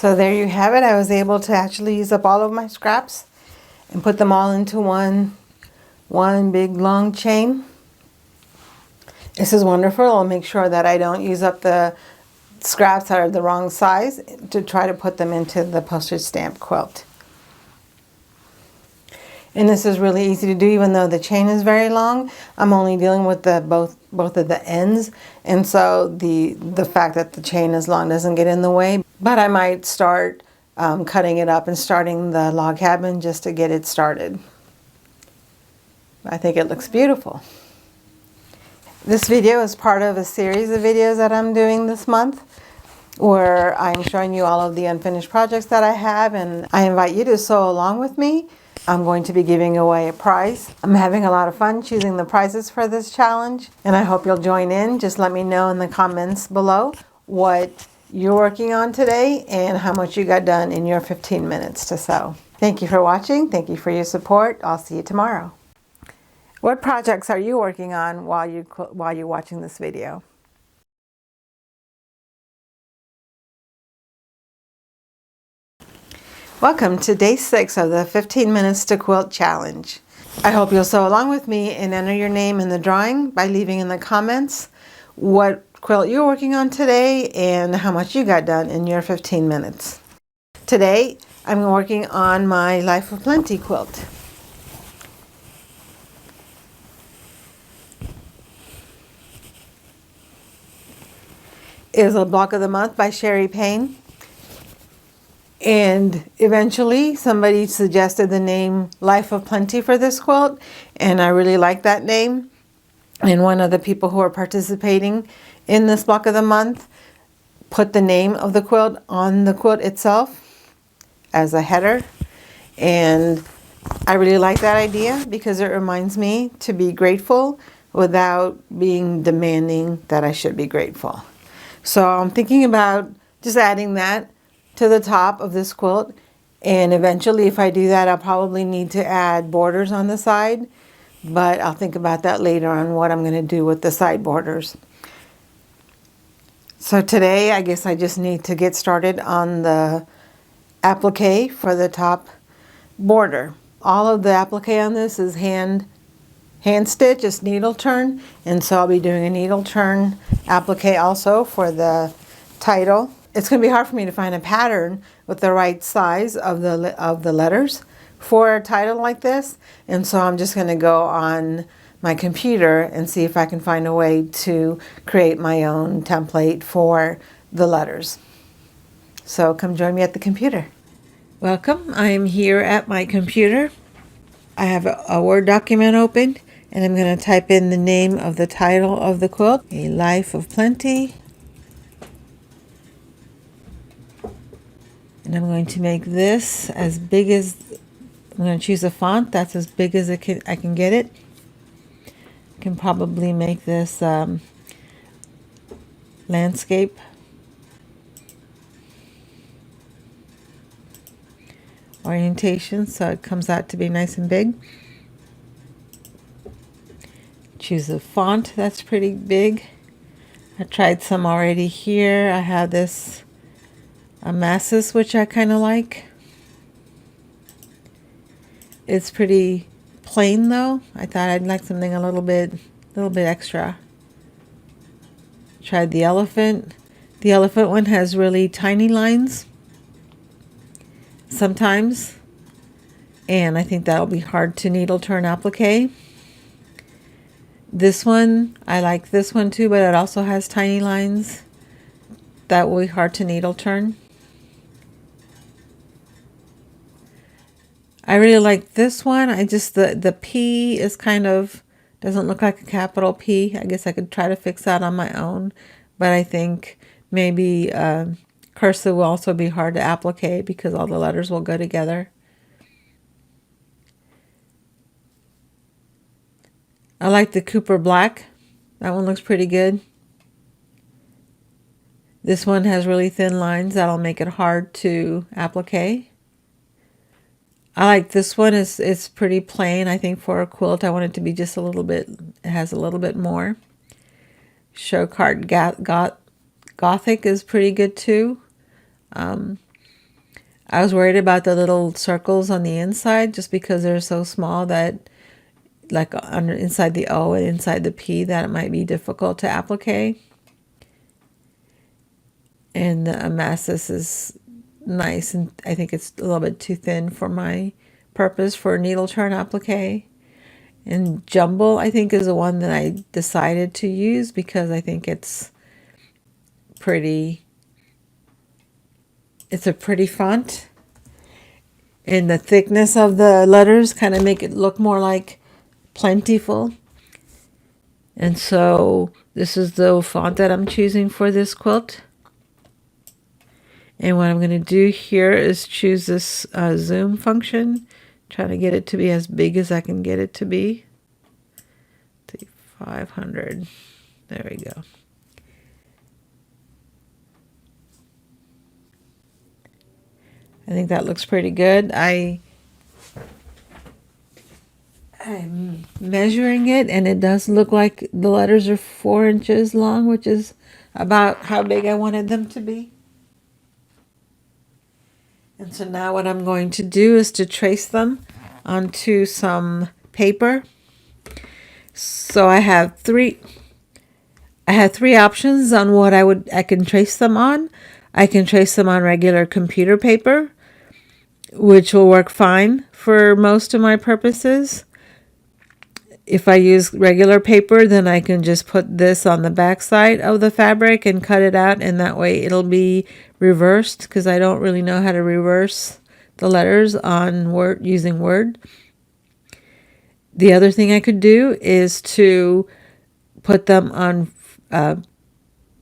So there you have it. I was able to actually use up all of my scraps and put them all into one big long chain. This is wonderful. I'll make sure that I don't use up the scraps that are the wrong size to try to put them into the postage stamp quilt. And this is really easy to do, even though the chain is very long. I'm only dealing with the both of the ends, and so the fact that the chain is long doesn't get in the way. But I might start cutting it up and starting the log cabin just to get it started. I think it looks beautiful. This video is part of a series of videos that I'm doing this month, where I'm showing you all of the unfinished projects that I have, and I invite you to sew along with me. I'm going to be giving away a prize. I'm having a lot of fun choosing the prizes for this challenge, and I hope you'll join in. Just let me know in the comments below what you're working on today and how much you got done in your 15 minutes to sew. Thank you for watching. Thank you for your support. I'll see you tomorrow. What projects are you working on while you're watching this video? Welcome to day 6 of the 15 minutes to quilt challenge. I hope you'll sew along with me and enter your name in the drawing by leaving in the comments what quilt you're working on today and how much you got done in your 15 minutes. Today I'm working on my Life of Plenty quilt. It is a block of the month by Sherry Payne. And eventually somebody suggested the name Life of Plenty for this quilt, and I really like that name. And one of the people who are participating in this block of the month put the name of the quilt on the quilt itself as a header. And I really like that idea because it reminds me to be grateful without being demanding that I should be grateful. So I'm thinking about just adding that to the top of this quilt, and eventually if I do that I'll probably need to add borders on the side, but I'll think about that later on what I'm going to do with the side borders. So today I guess I just need to get started on the applique for the top border. All of the applique on this is hand stitch, it's needle turn, and so I'll be doing a needle turn applique also for the title. It's going to be hard for me to find a pattern with the right size of the letters for a title like this, and so I'm just going to go on my computer and see if I can find a way to create my own template for the letters. So come join me at the computer. Welcome. I am here at my computer. I have a Word document open, and I'm going to type in the name of the title of the quilt, A Life of Plenty. And I'm going to make this as big as, I'm going to choose a font that's as big as I can get it. I can probably make this landscape. Orientation, so it comes out to be nice and big. Choose a font that's pretty big. I tried some already here. I have this Masses, which I kind of like. It's pretty plain though. I thought I'd like something a little bit extra. Tried the elephant. The elephant one has really tiny lines sometimes, and I think that'll be hard to needle turn applique. This one, I like this one too, but it also has tiny lines. That will be hard to needle turn. I really like this one. I just, the P is kind of, doesn't look like a capital P. I guess I could try to fix that on my own, but I think maybe cursive will also be hard to applique because all the letters will go together. I like the Cooper Black. That one looks pretty good. This one has really thin lines. That'll make it hard to applique. I like this one. It's pretty plain. I think for a quilt I want it to be just a little bit, it has a little bit more. Show Card Gothic is pretty good too. I was worried about the little circles on the inside just because they're so small that, like under inside the O and inside the P, that it might be difficult to applique. And the amasis is nice, and I think it's a little bit too thin for my purpose for needle turn applique. And Jumble, I think, is the one that I decided to use because I think it's pretty. It's a pretty font, and the thickness of the letters kind of make it look more like plentiful. And so this is the font that I'm choosing for this quilt. And what I'm going to do here is choose this zoom function, try to get it to be as big as I can get it to be. 500. There we go. I think that looks pretty good. I'm measuring it, and it does look like the letters are 4 inches long, which is about how big I wanted them to be. And so now what I'm going to do is to trace them onto some paper. So I had three options on what I can trace them on. I can trace them on regular computer paper, which will work fine for most of my purposes. If I use regular paper, then I can just put this on the back side of the fabric and cut it out, and that way it'll be reversed, because I don't really know how to reverse the letters on Word using Word. The other thing I could do is to put them on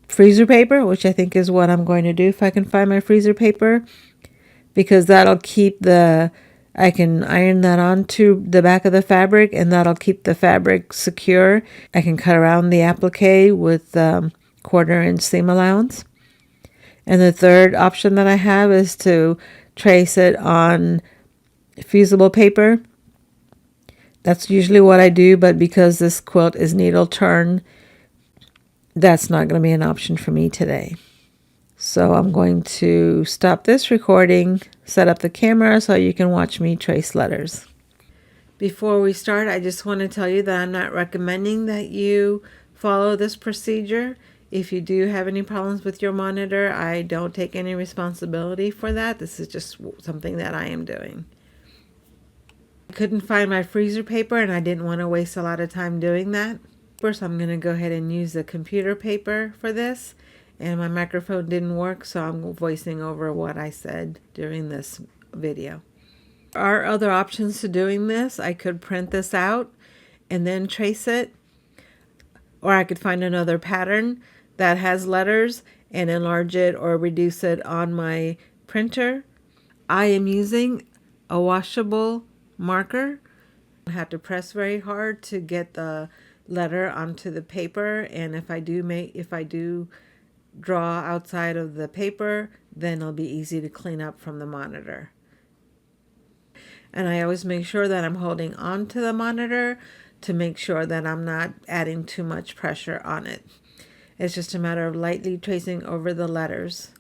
freezer paper, which I think is what I'm going to do if I can find my freezer paper, because that'll keep I can iron that onto the back of the fabric, and that'll keep the fabric secure. I can cut around the applique with 1/4 inch seam allowance. And the third option that I have is to trace it on fusible paper. That's usually what I do, but because this quilt is needle turn, that's not going to be an option for me today. So I'm going to stop this recording, set up the camera so you can watch me trace letters. Before we start, I just want to tell you that I'm not recommending that you follow this procedure. If you do have any problems with your monitor, I don't take any responsibility for that. This is just something that I am doing. I couldn't find my freezer paper, and I didn't want to waste a lot of time doing that. First, I'm going to go ahead and use the computer paper for this. And my microphone didn't work, so I'm voicing over what I said during this video. There are other options to doing this. I could print this out and then trace it. Or I could find another pattern that has letters and enlarge it or reduce it on my printer. I am using a washable marker. I have to press very hard to get the letter onto the paper, and if I do draw outside of the paper, then it'll be easy to clean up from the monitor. And I always make sure that I'm holding on to the monitor to make sure that I'm not adding too much pressure on it. It's just a matter of lightly tracing over the letters.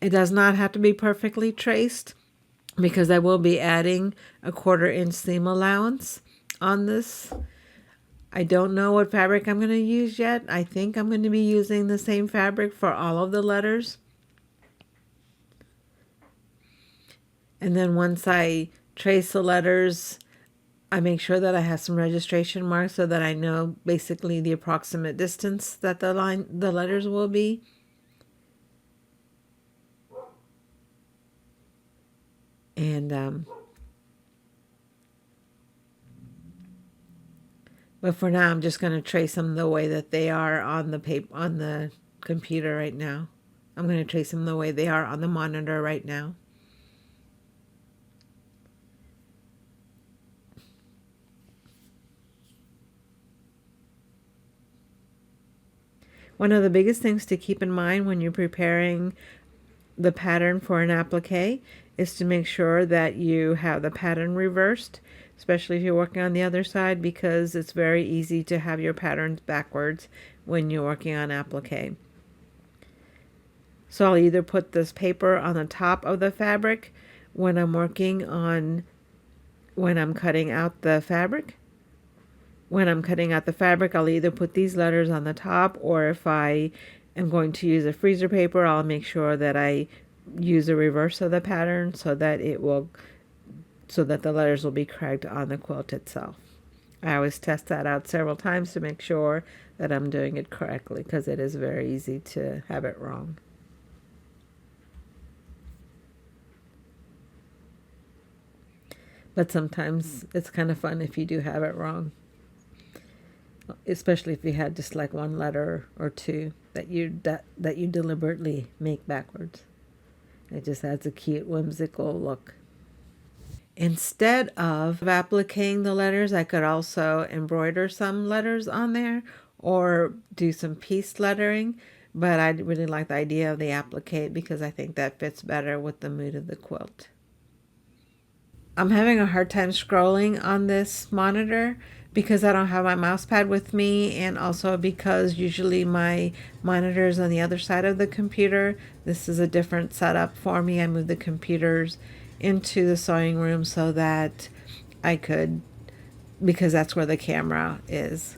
It does not have to be perfectly traced, because I will be adding a 1/4 inch seam allowance on this. I don't know what fabric I'm going to use yet. I think I'm going to be using the same fabric for all of the letters. And then once I trace the letters, I make sure that I have some registration marks so that I know basically the approximate distance that the letters will be. And but for now, I'm just going to trace them the way that they are on the paper, on the computer right now. I'm going to trace them the way they are on the monitor right now. One of the biggest things to keep in mind when you're preparing the pattern for an applique is to make sure that you have the pattern reversed, especially if you're working on the other side, because it's very easy to have your patterns backwards when you're working on applique. So I'll either put this paper on the top of the fabric when I'm cutting out the fabric. When I'm cutting out the fabric, I'll either put these letters on the top, or if I am going to use a freezer paper, I'll make sure that I use the reverse of the pattern so that the letters will be correct on the quilt itself. I always test that out several times to make sure that I'm doing it correctly, because it is very easy to have it wrong. But sometimes it's kind of fun if you do have it wrong, especially if you had just like one letter or two that you deliberately make backwards. It just adds a cute, whimsical look. Instead of appliquing the letters, I could also embroider some letters on there or do some piece lettering, but I really like the idea of the applique because I think that fits better with the mood of the quilt. I'm having a hard time scrolling on this monitor because I don't have my mouse pad with me, and also because usually my monitor is on the other side of the computer. This is a different setup for me. I moved the computers into the sewing room so that I could, because that's where the camera is.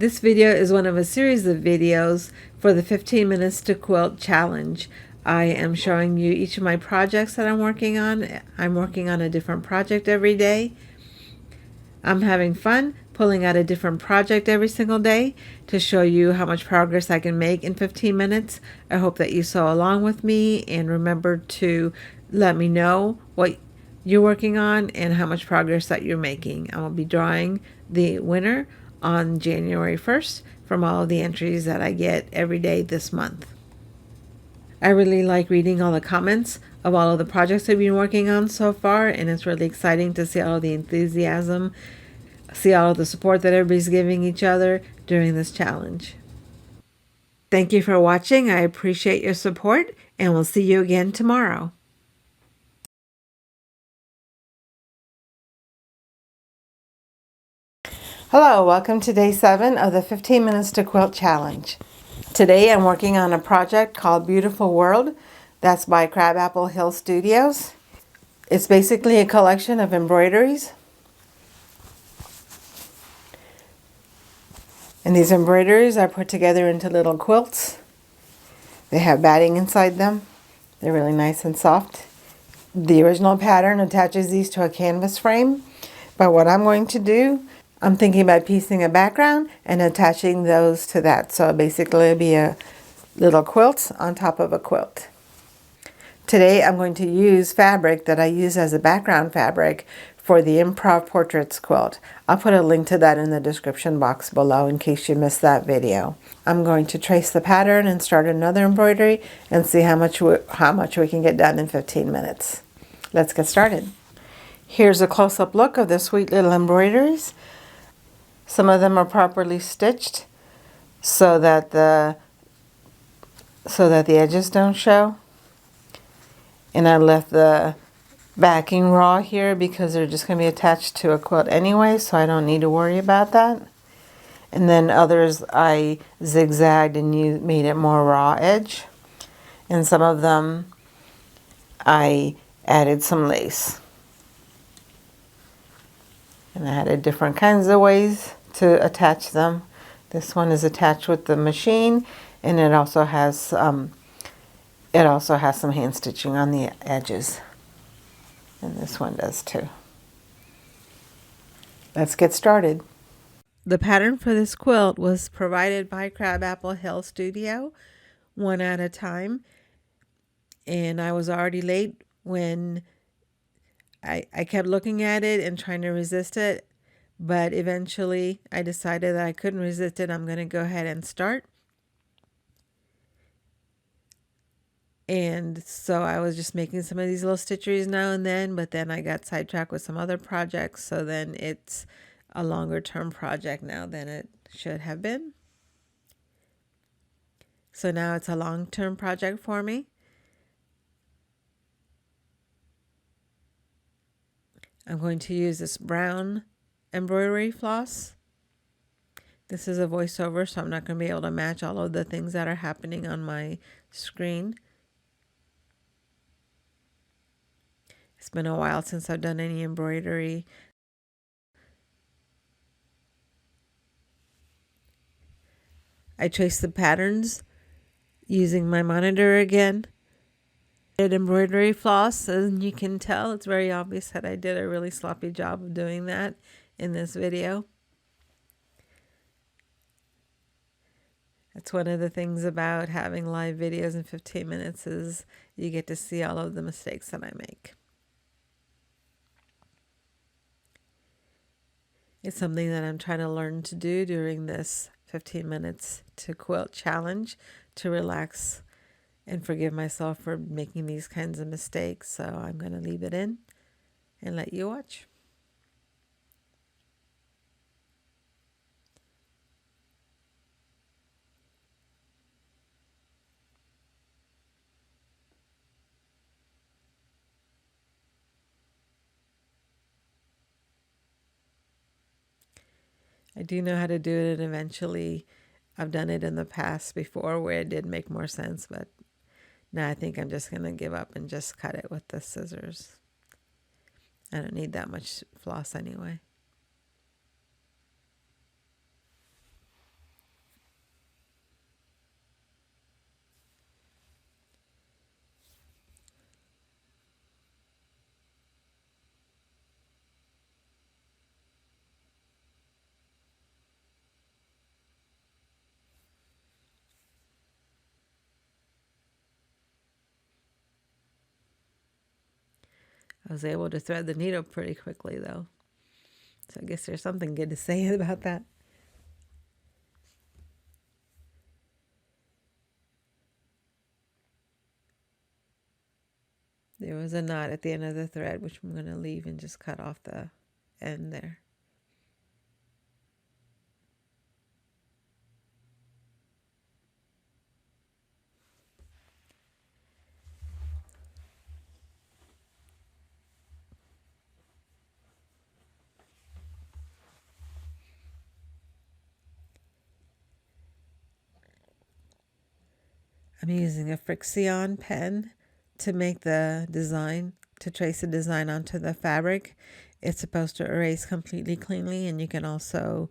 This video is one of a series of videos for the 15 Minutes to Quilt Challenge. I am showing you each of my projects that I'm working on. I'm working on a different project every day. I'm having fun pulling out a different project every single day to show you how much progress I can make in 15 minutes. I hope that you sew along with me, and remember to let me know what you're working on and how much progress that you're making. I will be drawing the winner on January 1st from all of the entries that I get every day this month. I really like reading all the comments of all of the projects I've been working on so far, and it's really exciting to see all of the enthusiasm, see all of the support that everybody's giving each other during this challenge. Thank you for watching. I appreciate your support, and we'll see you again tomorrow. Hello, welcome to day 7 of the 15 Minutes to Quilt Challenge. Today I'm working on a project called Beautiful World. That's by Crabapple Hill Studios. It's basically a collection of embroideries. And these embroideries are put together into little quilts. They have batting inside them. They're really nice and soft. The original pattern attaches these to a canvas frame. But what I'm going to do, I'm thinking about piecing a background and attaching those to that. So basically it'll be a little quilt on top of a quilt. Today I'm going to use fabric that I use as a background fabric for the Improv Portraits quilt. I'll put a link to that in the description box below in case you missed that video. I'm going to trace the pattern and start another embroidery and see how much we can get done in 15 minutes. Let's get started. Here's a close-up look of the sweet little embroideries. Some of them are properly stitched so that the edges don't show. And I left the backing raw here because they're just going to be attached to a quilt anyway, so I don't need to worry about that. And then others I zigzagged and made it more raw edge. And some of them I added some lace. And I added different kinds of ways to attach them. This one is attached with the machine, and it also has some hand stitching on the edges. And this one does too. Let's get started. The pattern for this quilt was provided by Crabapple Hill Studio, one at a time. And I was already late when I kept looking at it and trying to resist it. But eventually I decided that I couldn't resist it. I'm going to go ahead and start. And so I was just making some of these little stitcheries now and then, but then I got sidetracked with some other projects. So then it's a longer term project now than it should have been. So now it's a long term project for me. I'm going to use this brown embroidery floss. This is a voiceover, so I'm not going to be able to match all of the things that are happening on my screen. It's been a while since I've done any embroidery. I traced the patterns using my monitor again. Embroidery floss, and you can tell it's very obvious that I did a really sloppy job of doing that in this video. That's one of the things about having live videos in 15 minutes is you get to see all of the mistakes that I make. It's something that I'm trying to learn to do during this 15 minutes to quilt challenge, to relax and forgive myself for making these kinds of mistakes. So I'm going to leave it in and let you watch. I do know how to do it, and eventually I've done it in the past before where it did make more sense, but now I think I'm just going to give up and just cut it with the scissors. I don't need that much floss anyway. I was able to thread the needle pretty quickly though. So I guess there's something good to say about that. There was a knot at the end of the thread, which I'm going to leave and just cut off the end there. I'm using a Frixion pen to make the design, to trace the design onto the fabric. It's supposed to erase completely cleanly, and you can also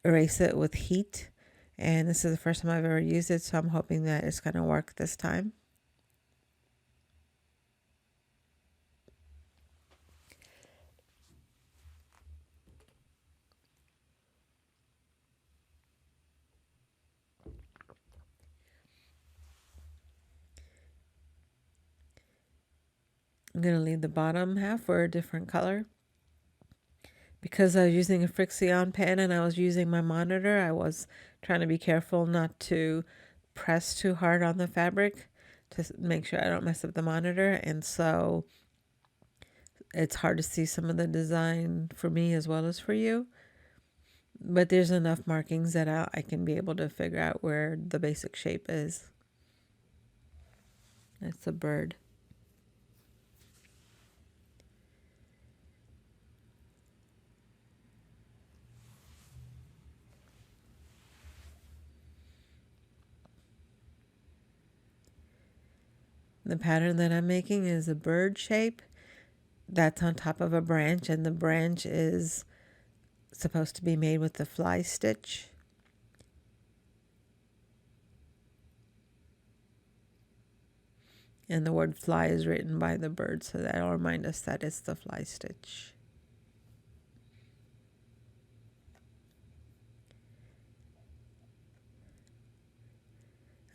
erase it with heat. And this is the first time I've ever used it, so I'm hoping that it's going to work this time. I'm going to leave the bottom half for a different color. Because I was using a Frixion pen and I was using my monitor, I was trying to be careful not to press too hard on the fabric to make sure I don't mess up the monitor. And so it's hard to see some of the design for me as well as for you. But there's enough markings that I can be able to figure out where the basic shape is. That's a bird. The pattern that I'm making is a bird shape that's on top of a branch, and the branch is supposed to be made with the fly stitch. And the word fly is written by the bird, so that'll remind us that it's the fly stitch.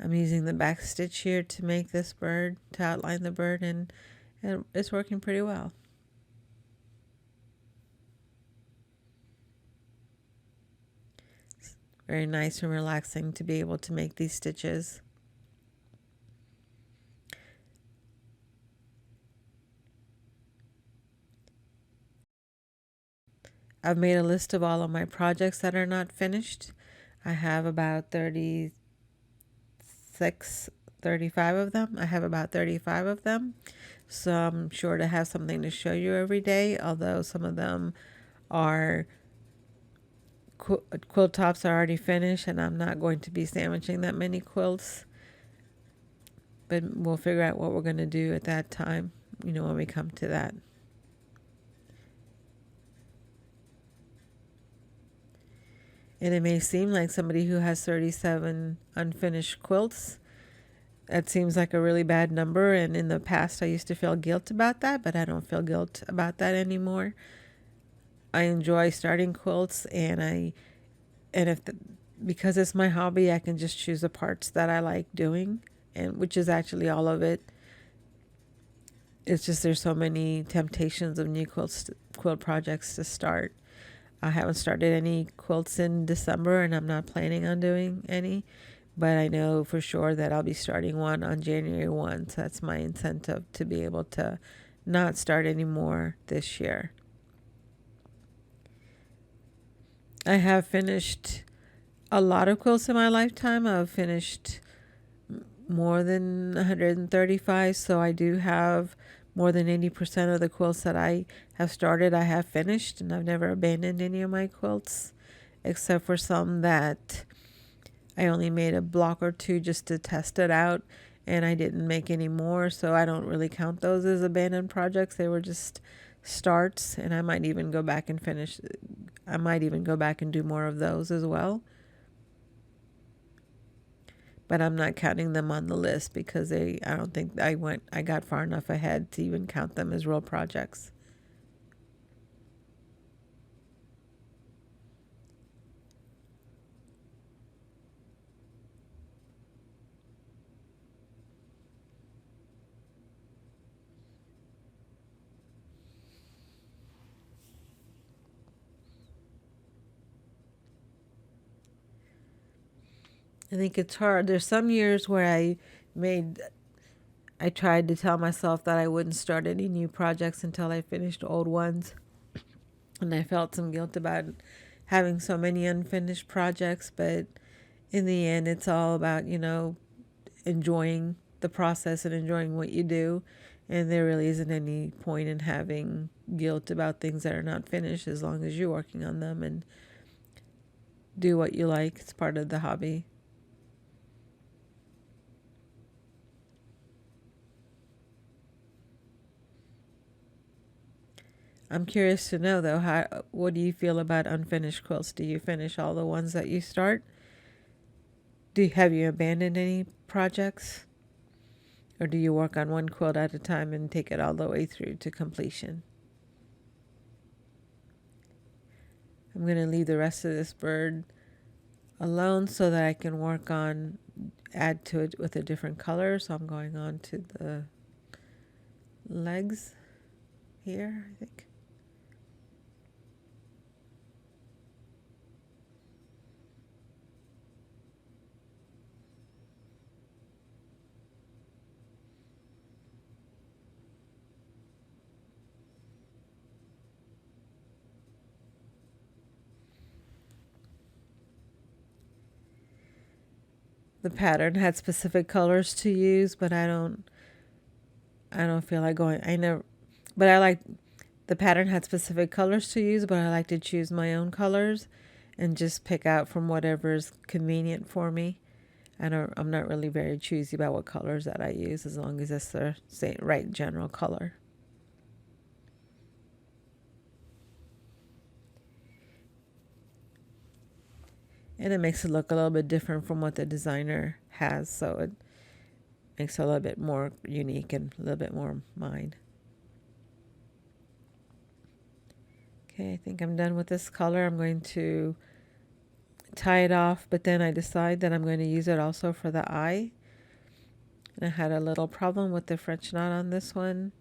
I'm using the back stitch here to make this bird, to outline the bird, and it's working pretty well. It's very nice and relaxing to be able to make these stitches. I've made a list of all of my projects that are not finished. I have about 35 of them. I have about 35 of them. So I'm sure to have something to show you every day, although some of them are quilt tops are already finished and I'm not going to be sandwiching that many quilts. But we'll figure out what we're going to do at that time, when we come to that. And it may seem like somebody who has 37 unfinished quilts, that seems like a really bad number. And in the past, I used to feel guilt about that, but I don't feel guilt about that anymore. I enjoy starting quilts, because it's my hobby, I can just choose the parts that I like doing, and which is actually all of it. It's just there's so many temptations of new quilt projects to start. I haven't started any quilts in December, and I'm not planning on doing any, but I know for sure that I'll be starting one on January 1, so that's my incentive to be able to not start any more this year. I have finished a lot of quilts in my lifetime. I've finished more than 135, so I do have more than 80% of the quilts that I have started, I have finished, and I've never abandoned any of my quilts, except for some that I only made a block or two just to test it out, and I didn't make any more, so I don't really count those as abandoned projects. They were just starts, and I might even go back and do more of those as well. But I'm not counting them on the list because I don't think I got far enough ahead to even count them as real projects. I think it's hard. There's some years where I tried to tell myself that I wouldn't start any new projects until I finished old ones. And I felt some guilt about having so many unfinished projects. But in the end, it's all about, enjoying the process and enjoying what you do. And there really isn't any point in having guilt about things that are not finished as long as you're working on them and do what you like. It's part of the hobby. I'm curious to know though, what do you feel about unfinished quilts? Do you finish all the ones that you start? Have you abandoned any projects? Or do you work on one quilt at a time and take it all the way through to completion? I'm going to leave the rest of this bird alone so that I can add to it with a different color. So I'm going on to the legs here, I think. The pattern had specific colors to use, but I don't feel like going. The pattern had specific colors to use, but I like to choose my own colors and just pick out from whatever's convenient for me. I'm not really very choosy about what colors that I use as long as it's the right general color. And it makes it look a little bit different from what the designer has, so it makes it a little bit more unique and a little bit more mine. Okay, I think I'm done with this color. I'm going to tie it off, but then I decide that I'm going to use it also for the eye. And I had a little problem with the French knot on this one.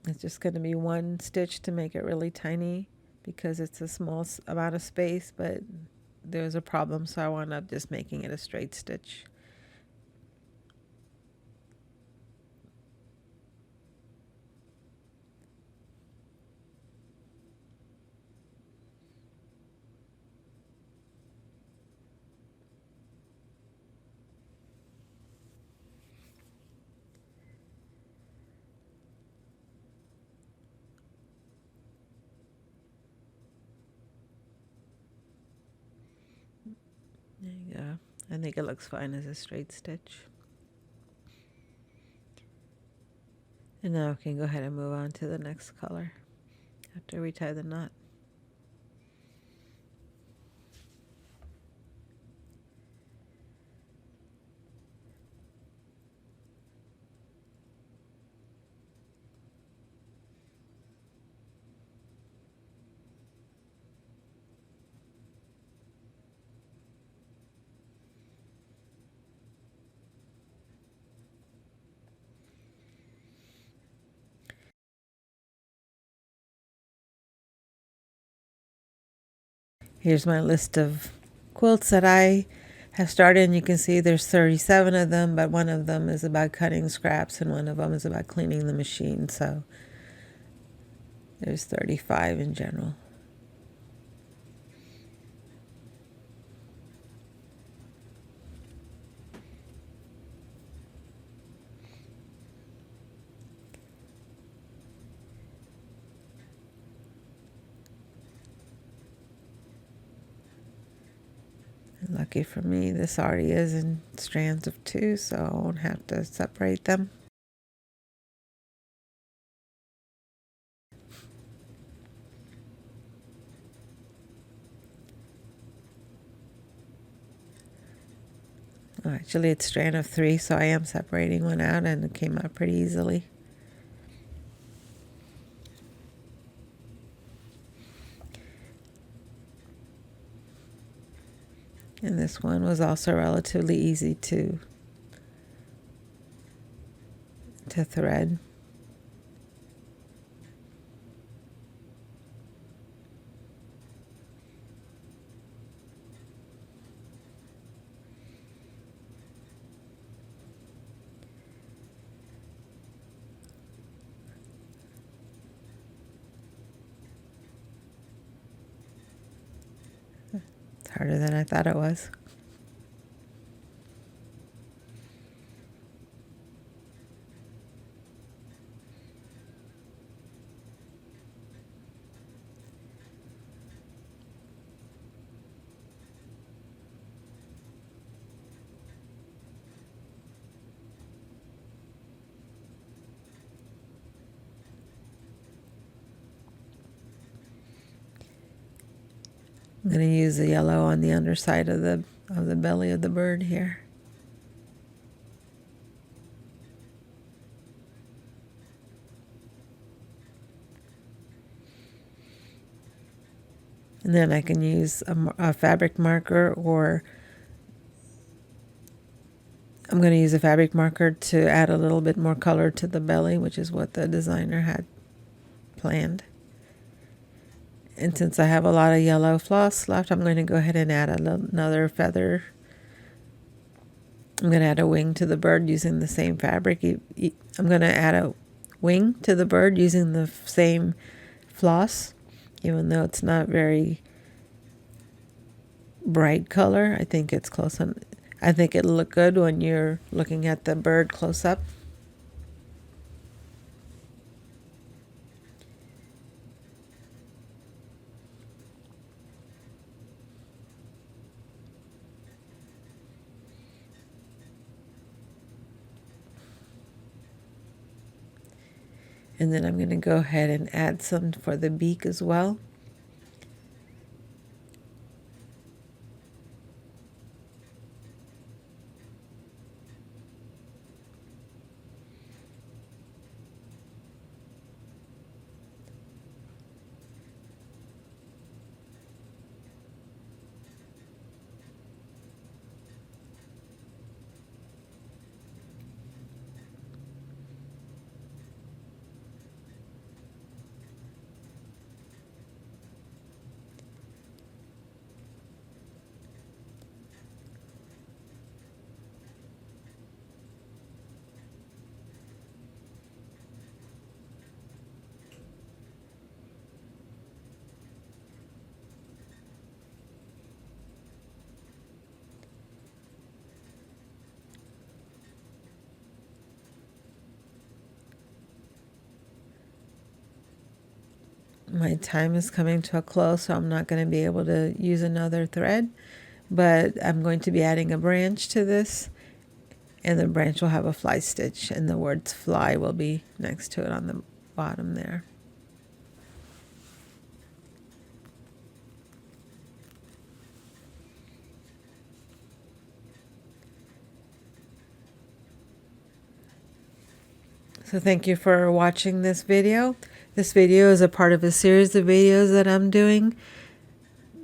It's just going to be one stitch to make it really tiny because it's a small amount of space, but there's a problem, so I wound up just making it a straight stitch. There you go. I think it looks fine as a straight stitch. And now we can go ahead and move on to the next color after we tie the knot. Here's my list of quilts that I have started, and you can see there's 37 of them, but one of them is about cutting scraps and one of them is about cleaning the machine, so there's 35 in general. Lucky for me, this already is in strands of 2, so I won't have to separate them. Oh, actually, it's strand of 3, so I am separating one out, and it came out pretty easily. And this one was also relatively easy to thread. harder than I thought it was. I'm going to use the yellow on the underside of the belly of the bird here. And then I can use a fabric marker, or I'm going to use a fabric marker to add a little bit more color to the belly, which is what the designer had planned. And since I have a lot of yellow floss left, I'm going to go ahead and add another feather. I'm going to add a wing to the bird using the same fabric. I'm going to add a wing to the bird using the same floss, even though it's not very bright color. I think it's close on. I think it'll look good when you're looking at the bird close up. And then I'm going to go ahead and add some for the beak as well. My time is coming to a close, so I'm not going to be able to use another thread, but I'm going to be adding a branch to this, and the branch will have a fly stitch, and the words fly will be next to it on the bottom there. So thank you for watching this video. This video is a part of a series of videos that I'm doing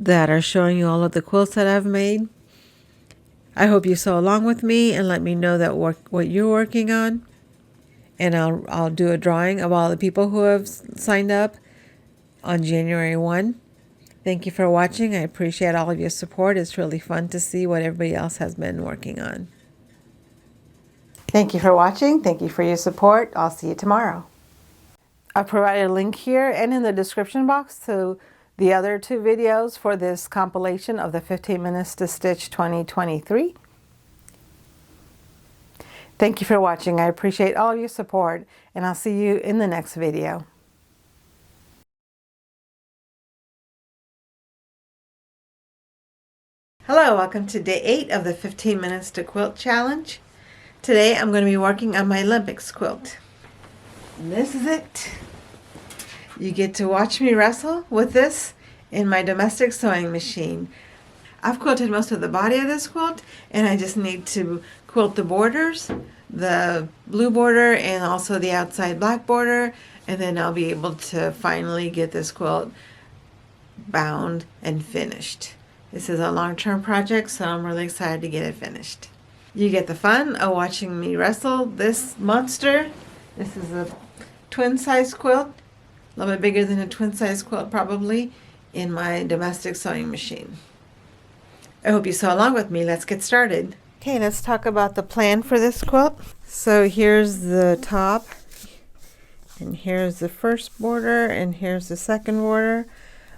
that are showing you all of the quilts that I've made. I hope you sew along with me and let me know that what you're working on. And I'll do a drawing of all the people who have signed up on January 1. Thank you for watching. I appreciate all of your support. It's really fun to see what everybody else has been working on. Thank you for watching. Thank you for your support. I'll see you tomorrow. I've provided a link here and in the description box to the other two videos for this compilation of the 15 Minutes to Stitch 2023. Thank you for watching. I appreciate all your support, and I'll see you in the next video. Hello, welcome to day 8 of the 15 Minutes to Quilt Challenge. Today I'm going to be working on my Olympics quilt. And this is it. You get to watch me wrestle with this in my domestic sewing machine. I've quilted most of the body of this quilt, and I just need to quilt the borders, the blue border and also the outside black border, and then I'll be able to finally get this quilt bound and finished. This is a long-term project, so I'm really excited to get it finished. You get the fun of watching me wrestle this monster. This is a twin-size quilt, a little bit bigger than a twin-size quilt probably, in my domestic sewing machine. I hope you sew along with me. Let's get started. Okay, let's talk about the plan for this quilt. So here's the top, and here's the first border, and here's the second border.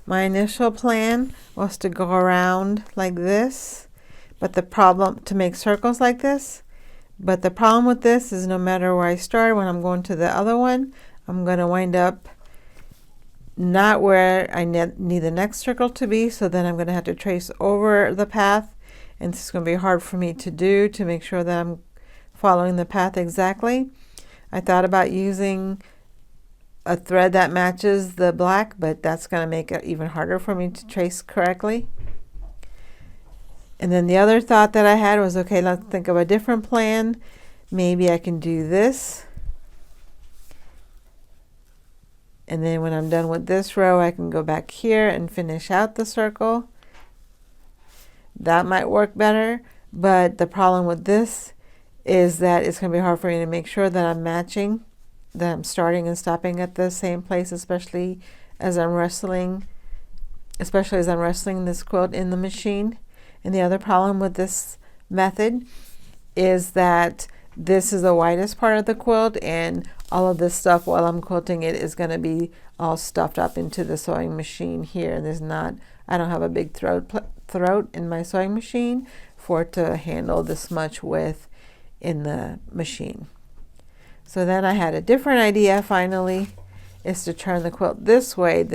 My initial plan was to go around like this, but the problem to make circles like this. But the problem with this is no matter where I start, when I'm going to the other one, I'm going to wind up not where I need the next circle to be. So then I'm going to have to trace over the path, and it's going to be hard for me to do to make sure that I'm following the path exactly. I thought about using a thread that matches the black, but that's going to make it even harder for me to trace correctly. And then the other thought that I had was, okay, let's think of a different plan. Maybe I can do this. And then when I'm done with this row, I can go back here and finish out the circle. That might work better, but the problem with this is that it's going to be hard for me to make sure that I'm matching, that I'm starting and stopping at the same place, especially as I'm wrestling this quilt in the machine. And the other problem with this method is that this is the widest part of the quilt, and all of this stuff while I'm quilting it is going to be all stuffed up into the sewing machine here. And I don't have a big throat in my sewing machine for it to handle this much width in the machine. So then I had a different idea finally, is to turn the quilt this way.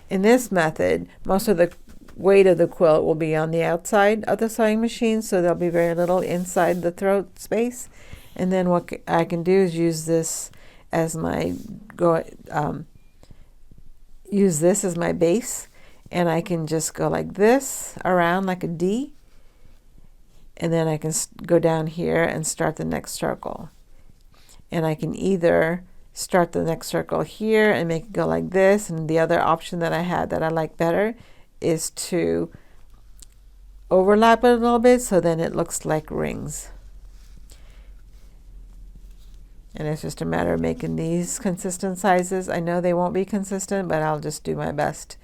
In this method, most of the weight of the quilt will be on the outside of the sewing machine, so there'll be very little inside the throat space. And then what I can do is use this as my base, and I can just go like this around like a D, and then I can go down here and start the next circle. And I can either start the next circle here and make it go like this, and the other option that I had that I like better is to overlap it a little bit so then it looks like rings. And it's just a matter of making these consistent sizes. I know they won't be consistent, but I'll just do my best.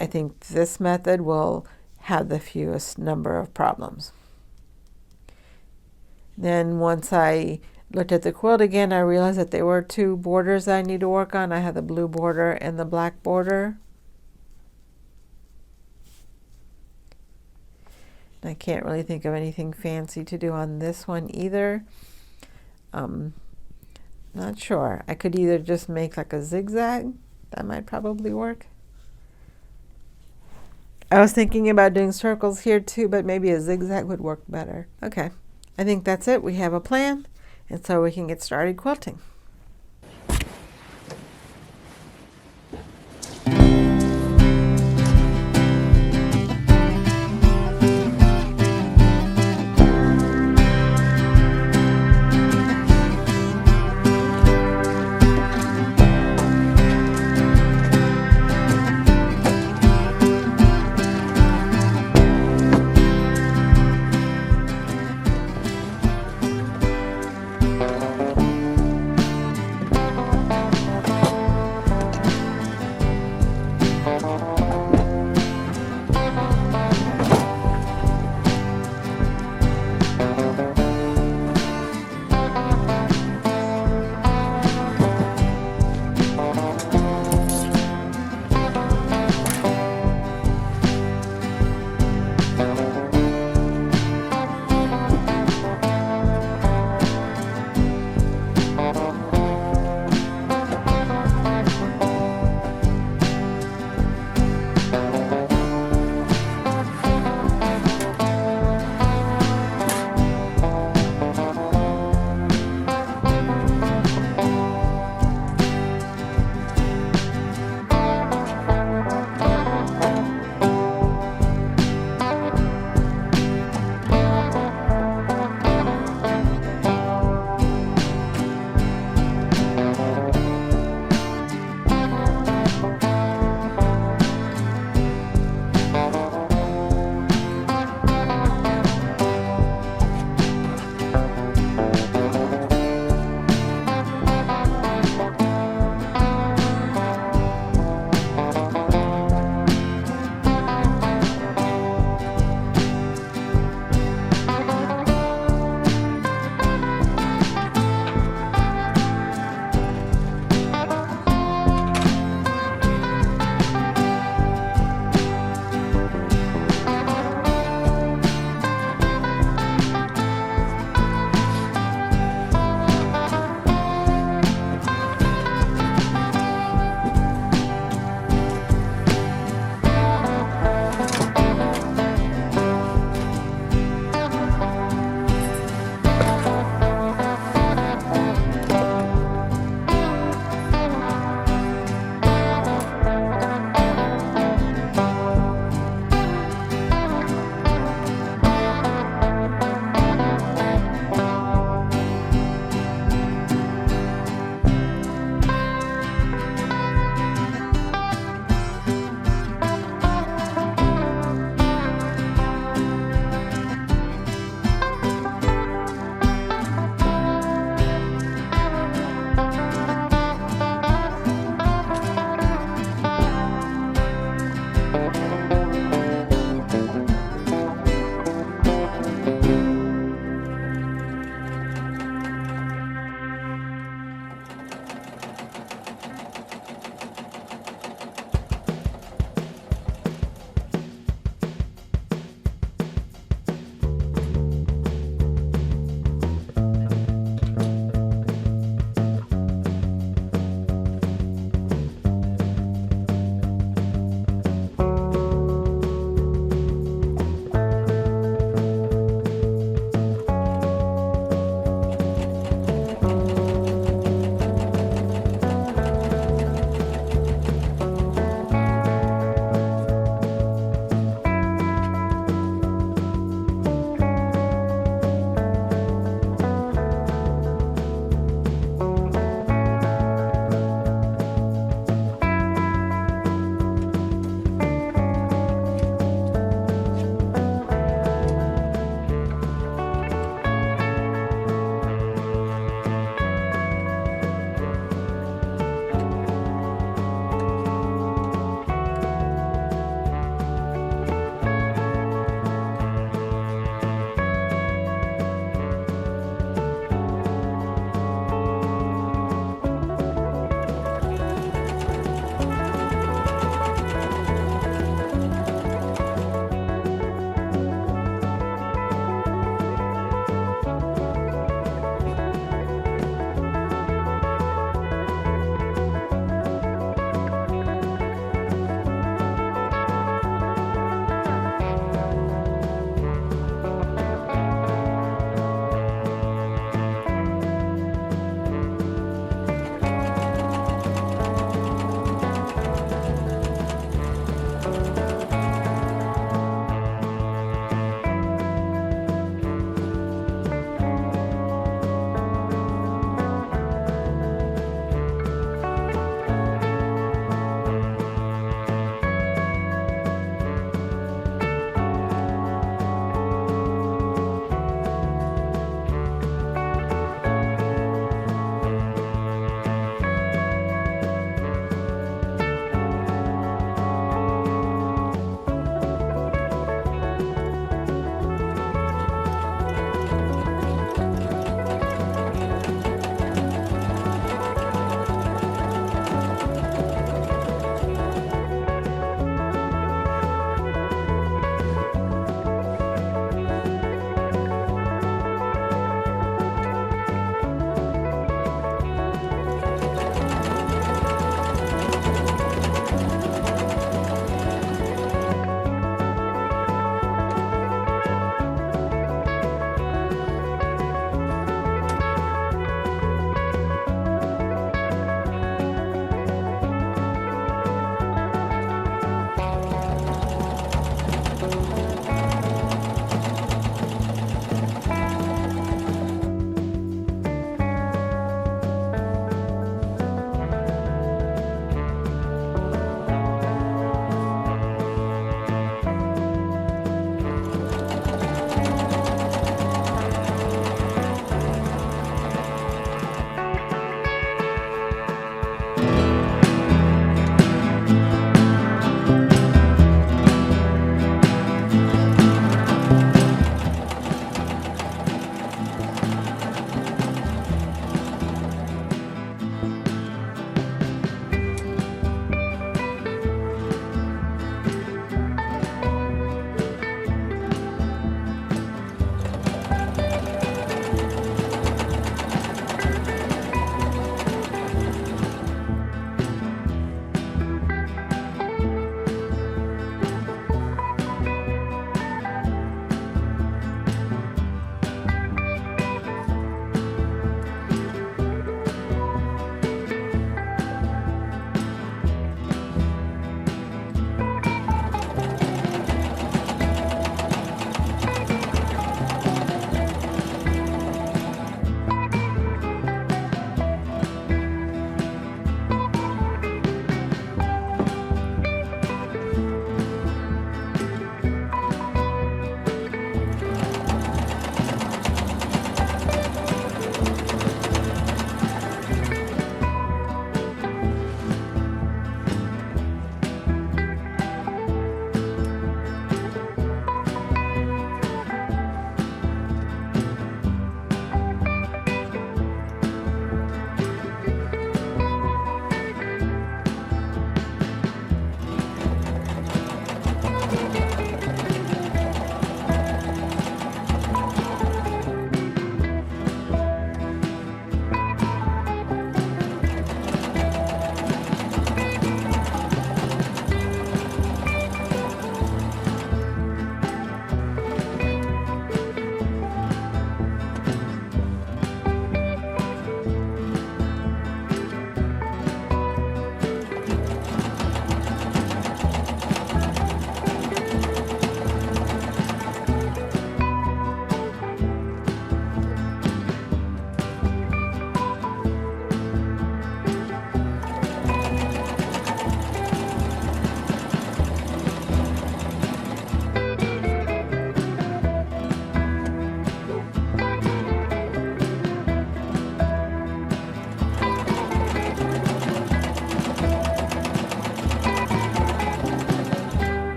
I think this method will have the fewest number of problems. Then once I looked at the quilt again, I realized that there were two borders that I need to work on. I had the blue border and the black border. I can't really think of anything fancy to do on this one either. Not sure. I could either just make like a zigzag. That might probably work. I was thinking about doing circles here too, but maybe a zigzag would work better. Okay, I think that's it. We have a plan, and so we can get started quilting.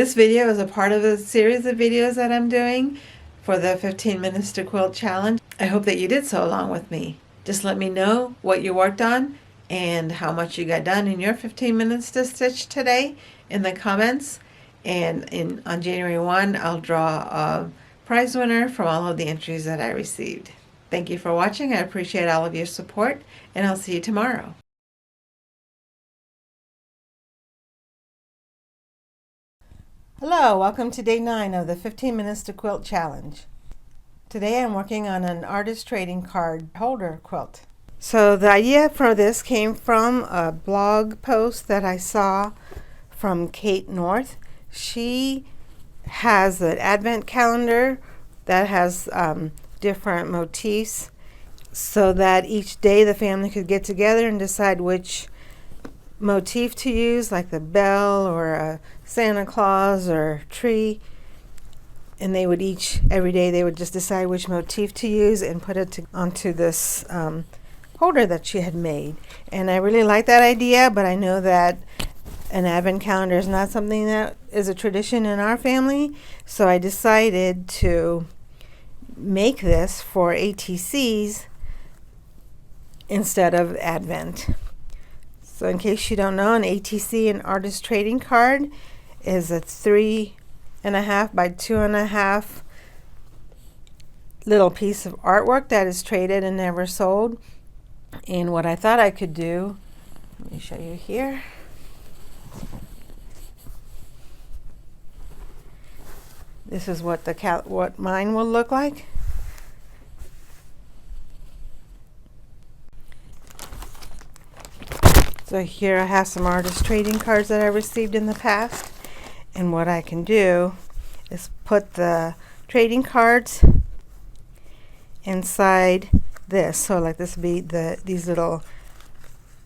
This video is a part of a series of videos that I'm doing for the 15 Minutes to Quilt Challenge. I hope that you did so along with me. Just let me know what you worked on and how much you got done in your 15 minutes to stitch today in the comments. And on January 1, I'll draw a prize winner from all of the entries that I received. Thank you for watching. I appreciate all of your support, and I'll see you tomorrow. Hello, welcome to day 9 of the 15 Minutes to Quilt Challenge. Today I'm working on an artist trading card holder quilt. So the idea for this came from a blog post that I saw from Kate North. She has an advent calendar that has different motifs so that each day the family could get together and decide which motif to use, like the bell or a Santa Claus or tree. And they would every day they would just decide which motif to use and put it onto this holder that she had made. And I really like that idea, but I know that an advent calendar is not something that is a tradition in our family. So I decided to make this for ATCs instead of Advent. So in case you don't know, an ATC, an artist trading card, is a 3.5 by 2.5 little piece of artwork that is traded and never sold. And what I thought I could do, let me show you here. This is what what mine will look like. So here I have some artist trading cards that I received in the past. And what I can do is put the trading cards inside this. So like this would be these little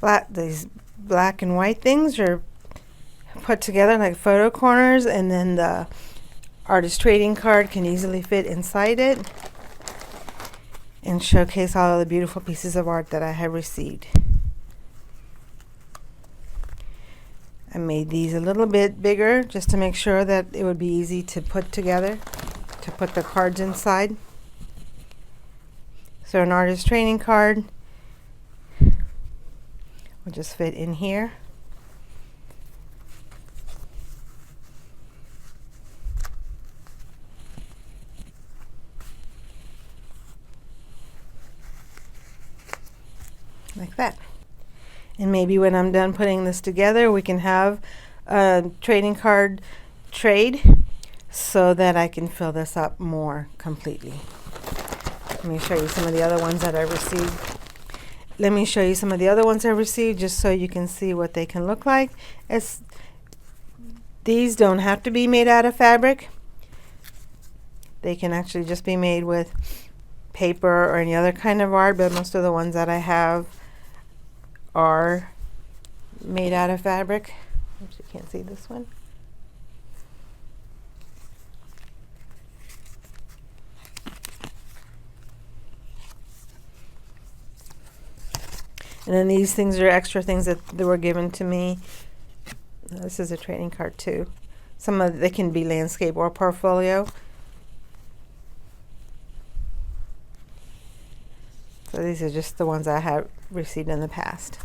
black and white things are put together like photo corners, and then the artist trading card can easily fit inside it and showcase all of the beautiful pieces of art that I have received. I made these a little bit bigger just to make sure that it would be easy to put together, to put the cards inside. So an artist trading card will just fit in here. Like that. And maybe when I'm done putting this together, we can have a trading card trade so that I can fill this up more completely. Let me show you some of the other ones that I received. Just so you can see what they can look like. These don't have to be made out of fabric. They can actually just be made with paper or any other kind of art, but most of the ones that I have are made out of fabric. Oops, you can't see this one. And then these things are extra things that were given to me. This is a trading card too. Some of they can be landscape or portfolio. So these are just the ones I have received in the past.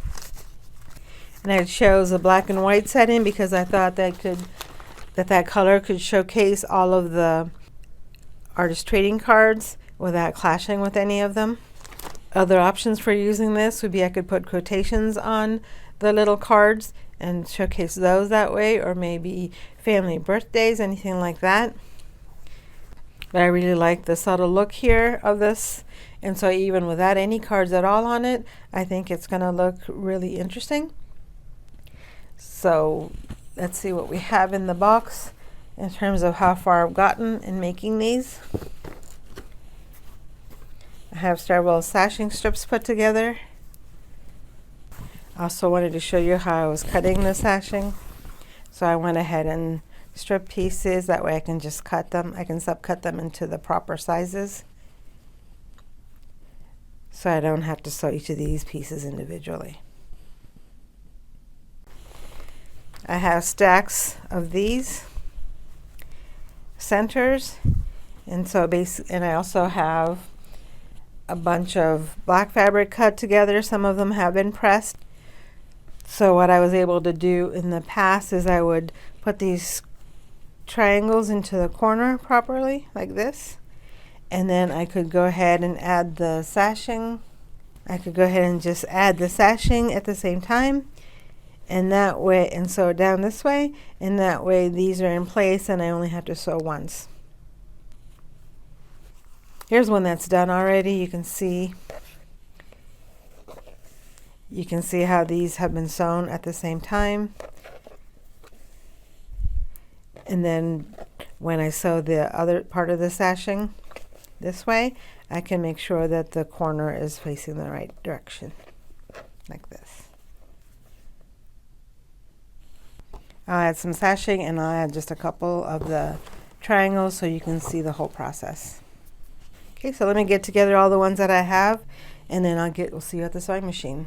And it shows a black and white setting because I thought that color could showcase all of the artist trading cards without clashing with any of them. Other options for using this would be I could put quotations on the little cards and showcase those that way, or maybe family birthdays, anything like that. But I really like the subtle look here of this, and so even without any cards at all on it, I think it's going to look really interesting. So let's see what we have in the box in terms of how far I've gotten in making these. I have several sashing strips put together. I also wanted to show you how I was cutting the sashing. So I went ahead and stripped pieces, that way I can just cut them. I can subcut them into the proper sizes, so I don't have to sew each of these pieces individually. I have stacks of these centers. And so and I also have a bunch of black fabric cut together. Some of them have been pressed. So what I was able to do in the past is I would put these triangles into the corner properly, like this. And then I could go ahead and add the sashing. I could go ahead and just add the sashing at the same time. And that way, and sew down this way. And that way these are in place and I only have to sew once. Here's one that's done already. You can see how these have been sewn at the same time. And then when I sew the other part of the sashing this way, I can make sure that the corner is facing the right direction, like this. I'll add some sashing and I'll add just a couple of the triangles so you can see the whole process. Okay, so let me get together all the ones that I have, and then we'll see you at the sewing machine.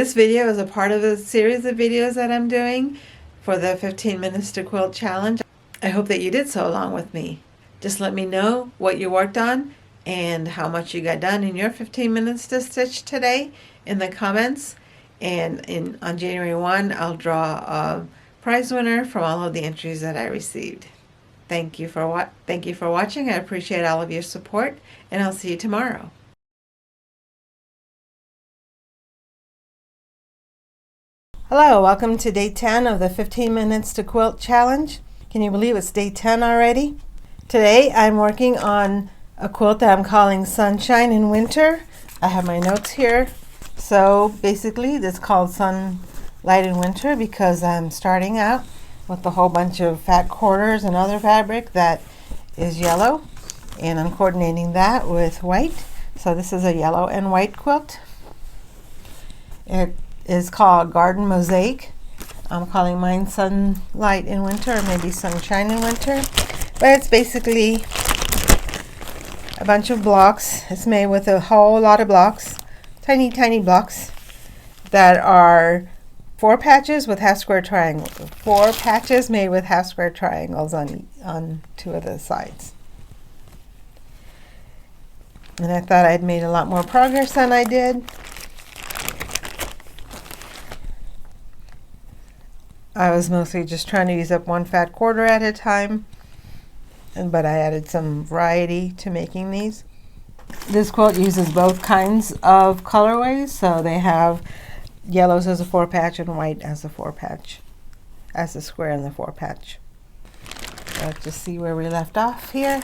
This video is a part of a series of videos that I'm doing for the 15 Minutes to Quilt Challenge. I hope that you did so along with me. Just let me know what you worked on and how much you got done in your 15 minutes to stitch today in the comments. And on January 1, I'll draw a prize winner from all of the entries that I received. Thank you for watching. I appreciate all of your support, and I'll see you tomorrow. Hello, welcome to day 10 of the 15 Minutes to Quilt Challenge. Can you believe it's day 10 already? Today I'm working on a quilt that I'm calling Sunshine in Winter. I have my notes here. So basically it's called Sunlight in Winter because I'm starting out with a whole bunch of fat quarters and other fabric that is yellow, and I'm coordinating that with white. So this is a yellow and white quilt. It is called Garden Mosaic. I'm calling mine Sunlight in Winter, or maybe Sunshine in Winter. But it's basically a bunch of blocks. It's made with a whole lot of blocks, tiny, tiny blocks that are 4 patches with half square triangles. 4 patches made with half square triangles on 2 of the sides. And I thought I'd made a lot more progress than I did. I was mostly just trying to use up 1 fat quarter at a time, but I added some variety to making these. This quilt uses both kinds of colorways, so they have yellows as a 4 patch and white as a 4 patch, as a square in the 4 patch. Let's just see where we left off here.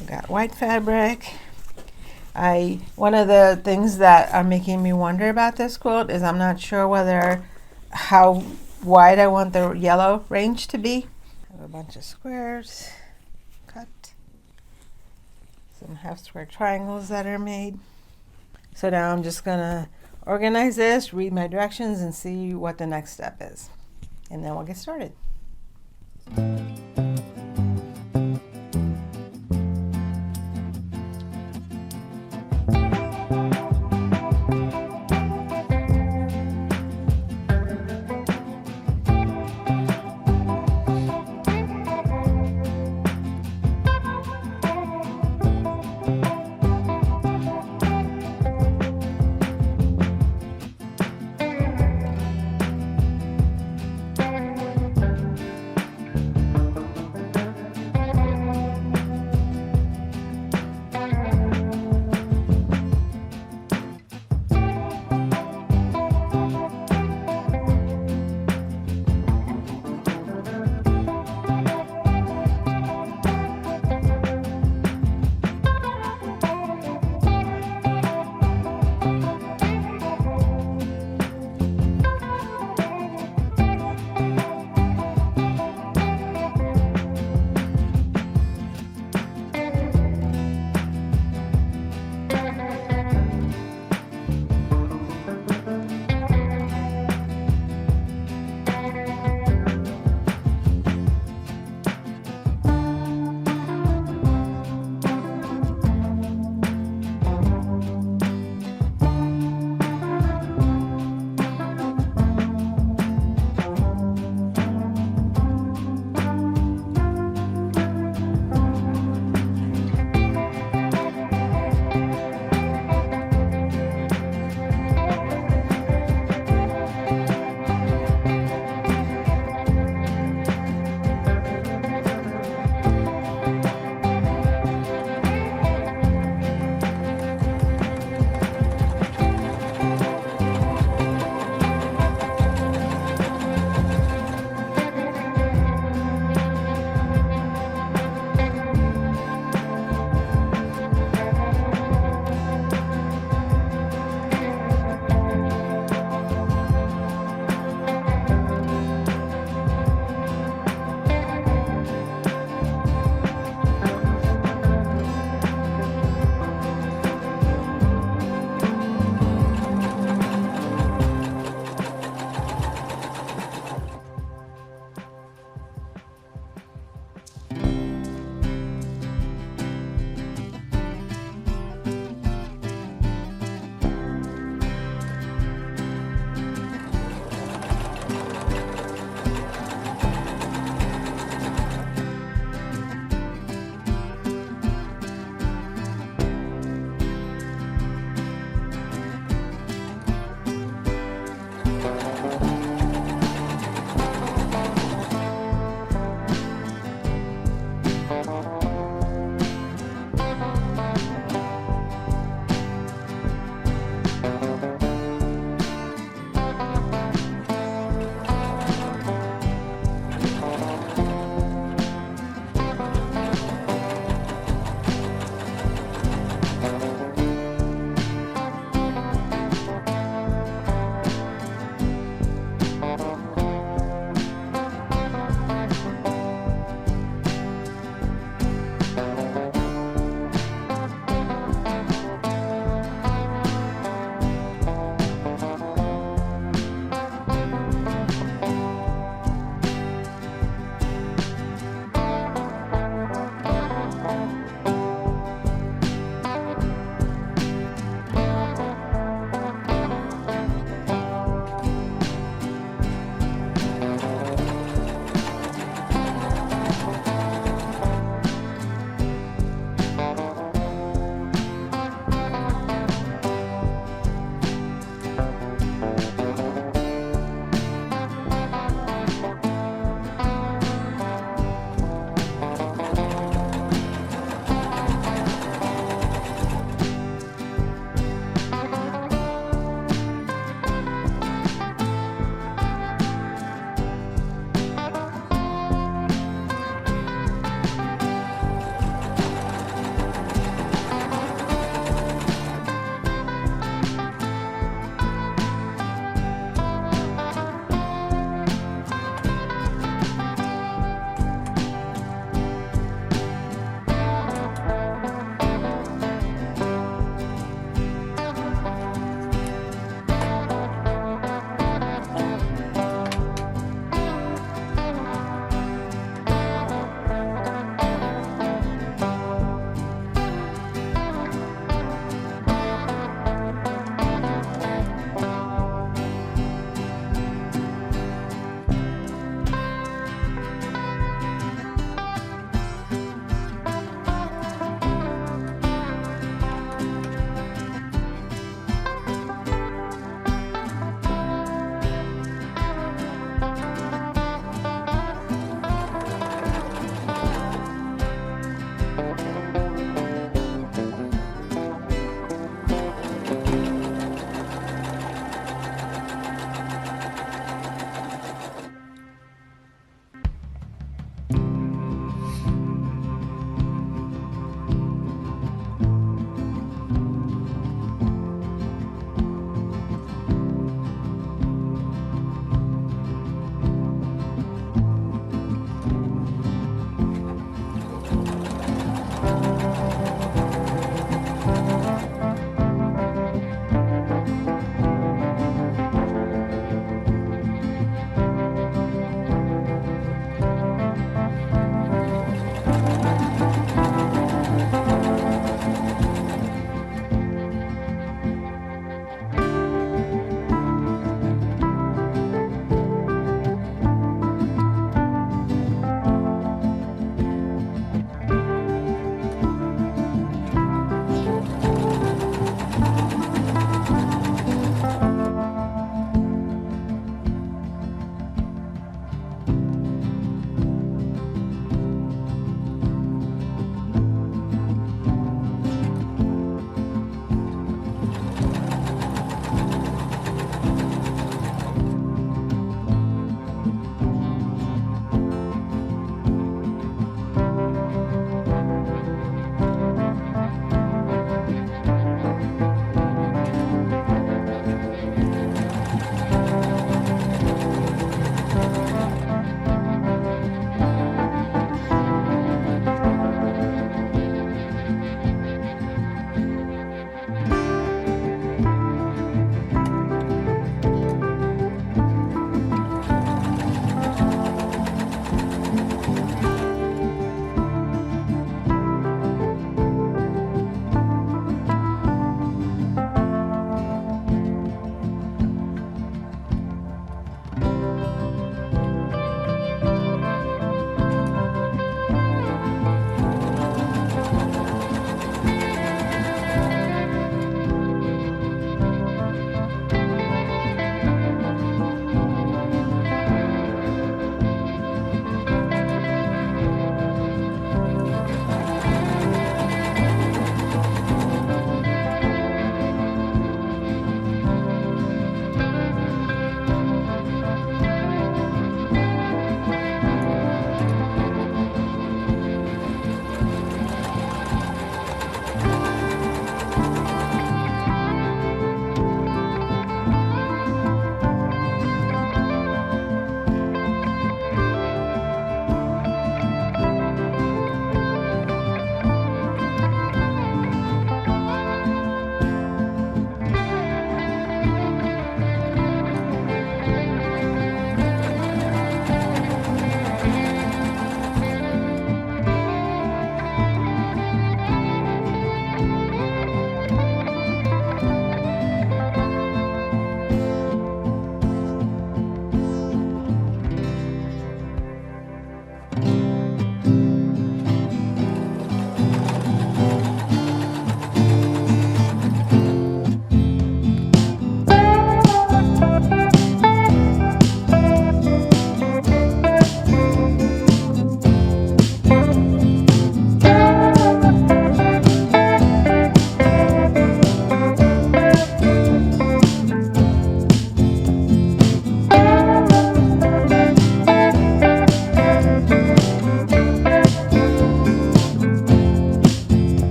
We got white fabric. One of the things that are making me wonder about this quilt is I'm not sure how wide I want the yellow range to be. I have a bunch of squares cut, some half square triangles that are made. So now I'm just gonna organize this, read my directions, and see what the next step is, and then we'll get started.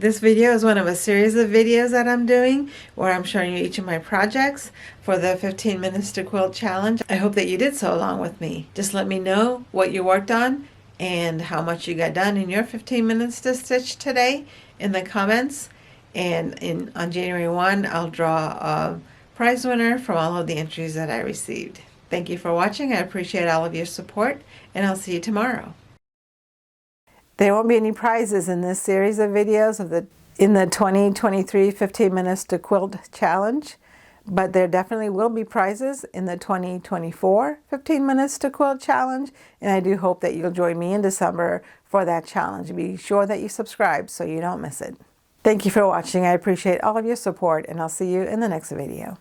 This video is one of a series of videos that I'm doing where I'm showing you each of my projects for the 15 minutes to quilt challenge. I hope that you did so along with me. Just let me know what you worked on and how much you got done in your 15 minutes to stitch today in the comments. And on January 1, I'll draw a prize winner from all of the entries that I received. Thank you for watching. I appreciate all of your support, and I'll see you tomorrow. There won't be any prizes in this series of videos in the 2023 15 minutes to quilt challenge, but there definitely will be prizes in the 2024 15 minutes to quilt challenge, and I do hope that you'll join me in December for that challenge. Be sure that you subscribe so you don't miss it. Thank you for watching. I appreciate all of your support, and I'll see you in the next video.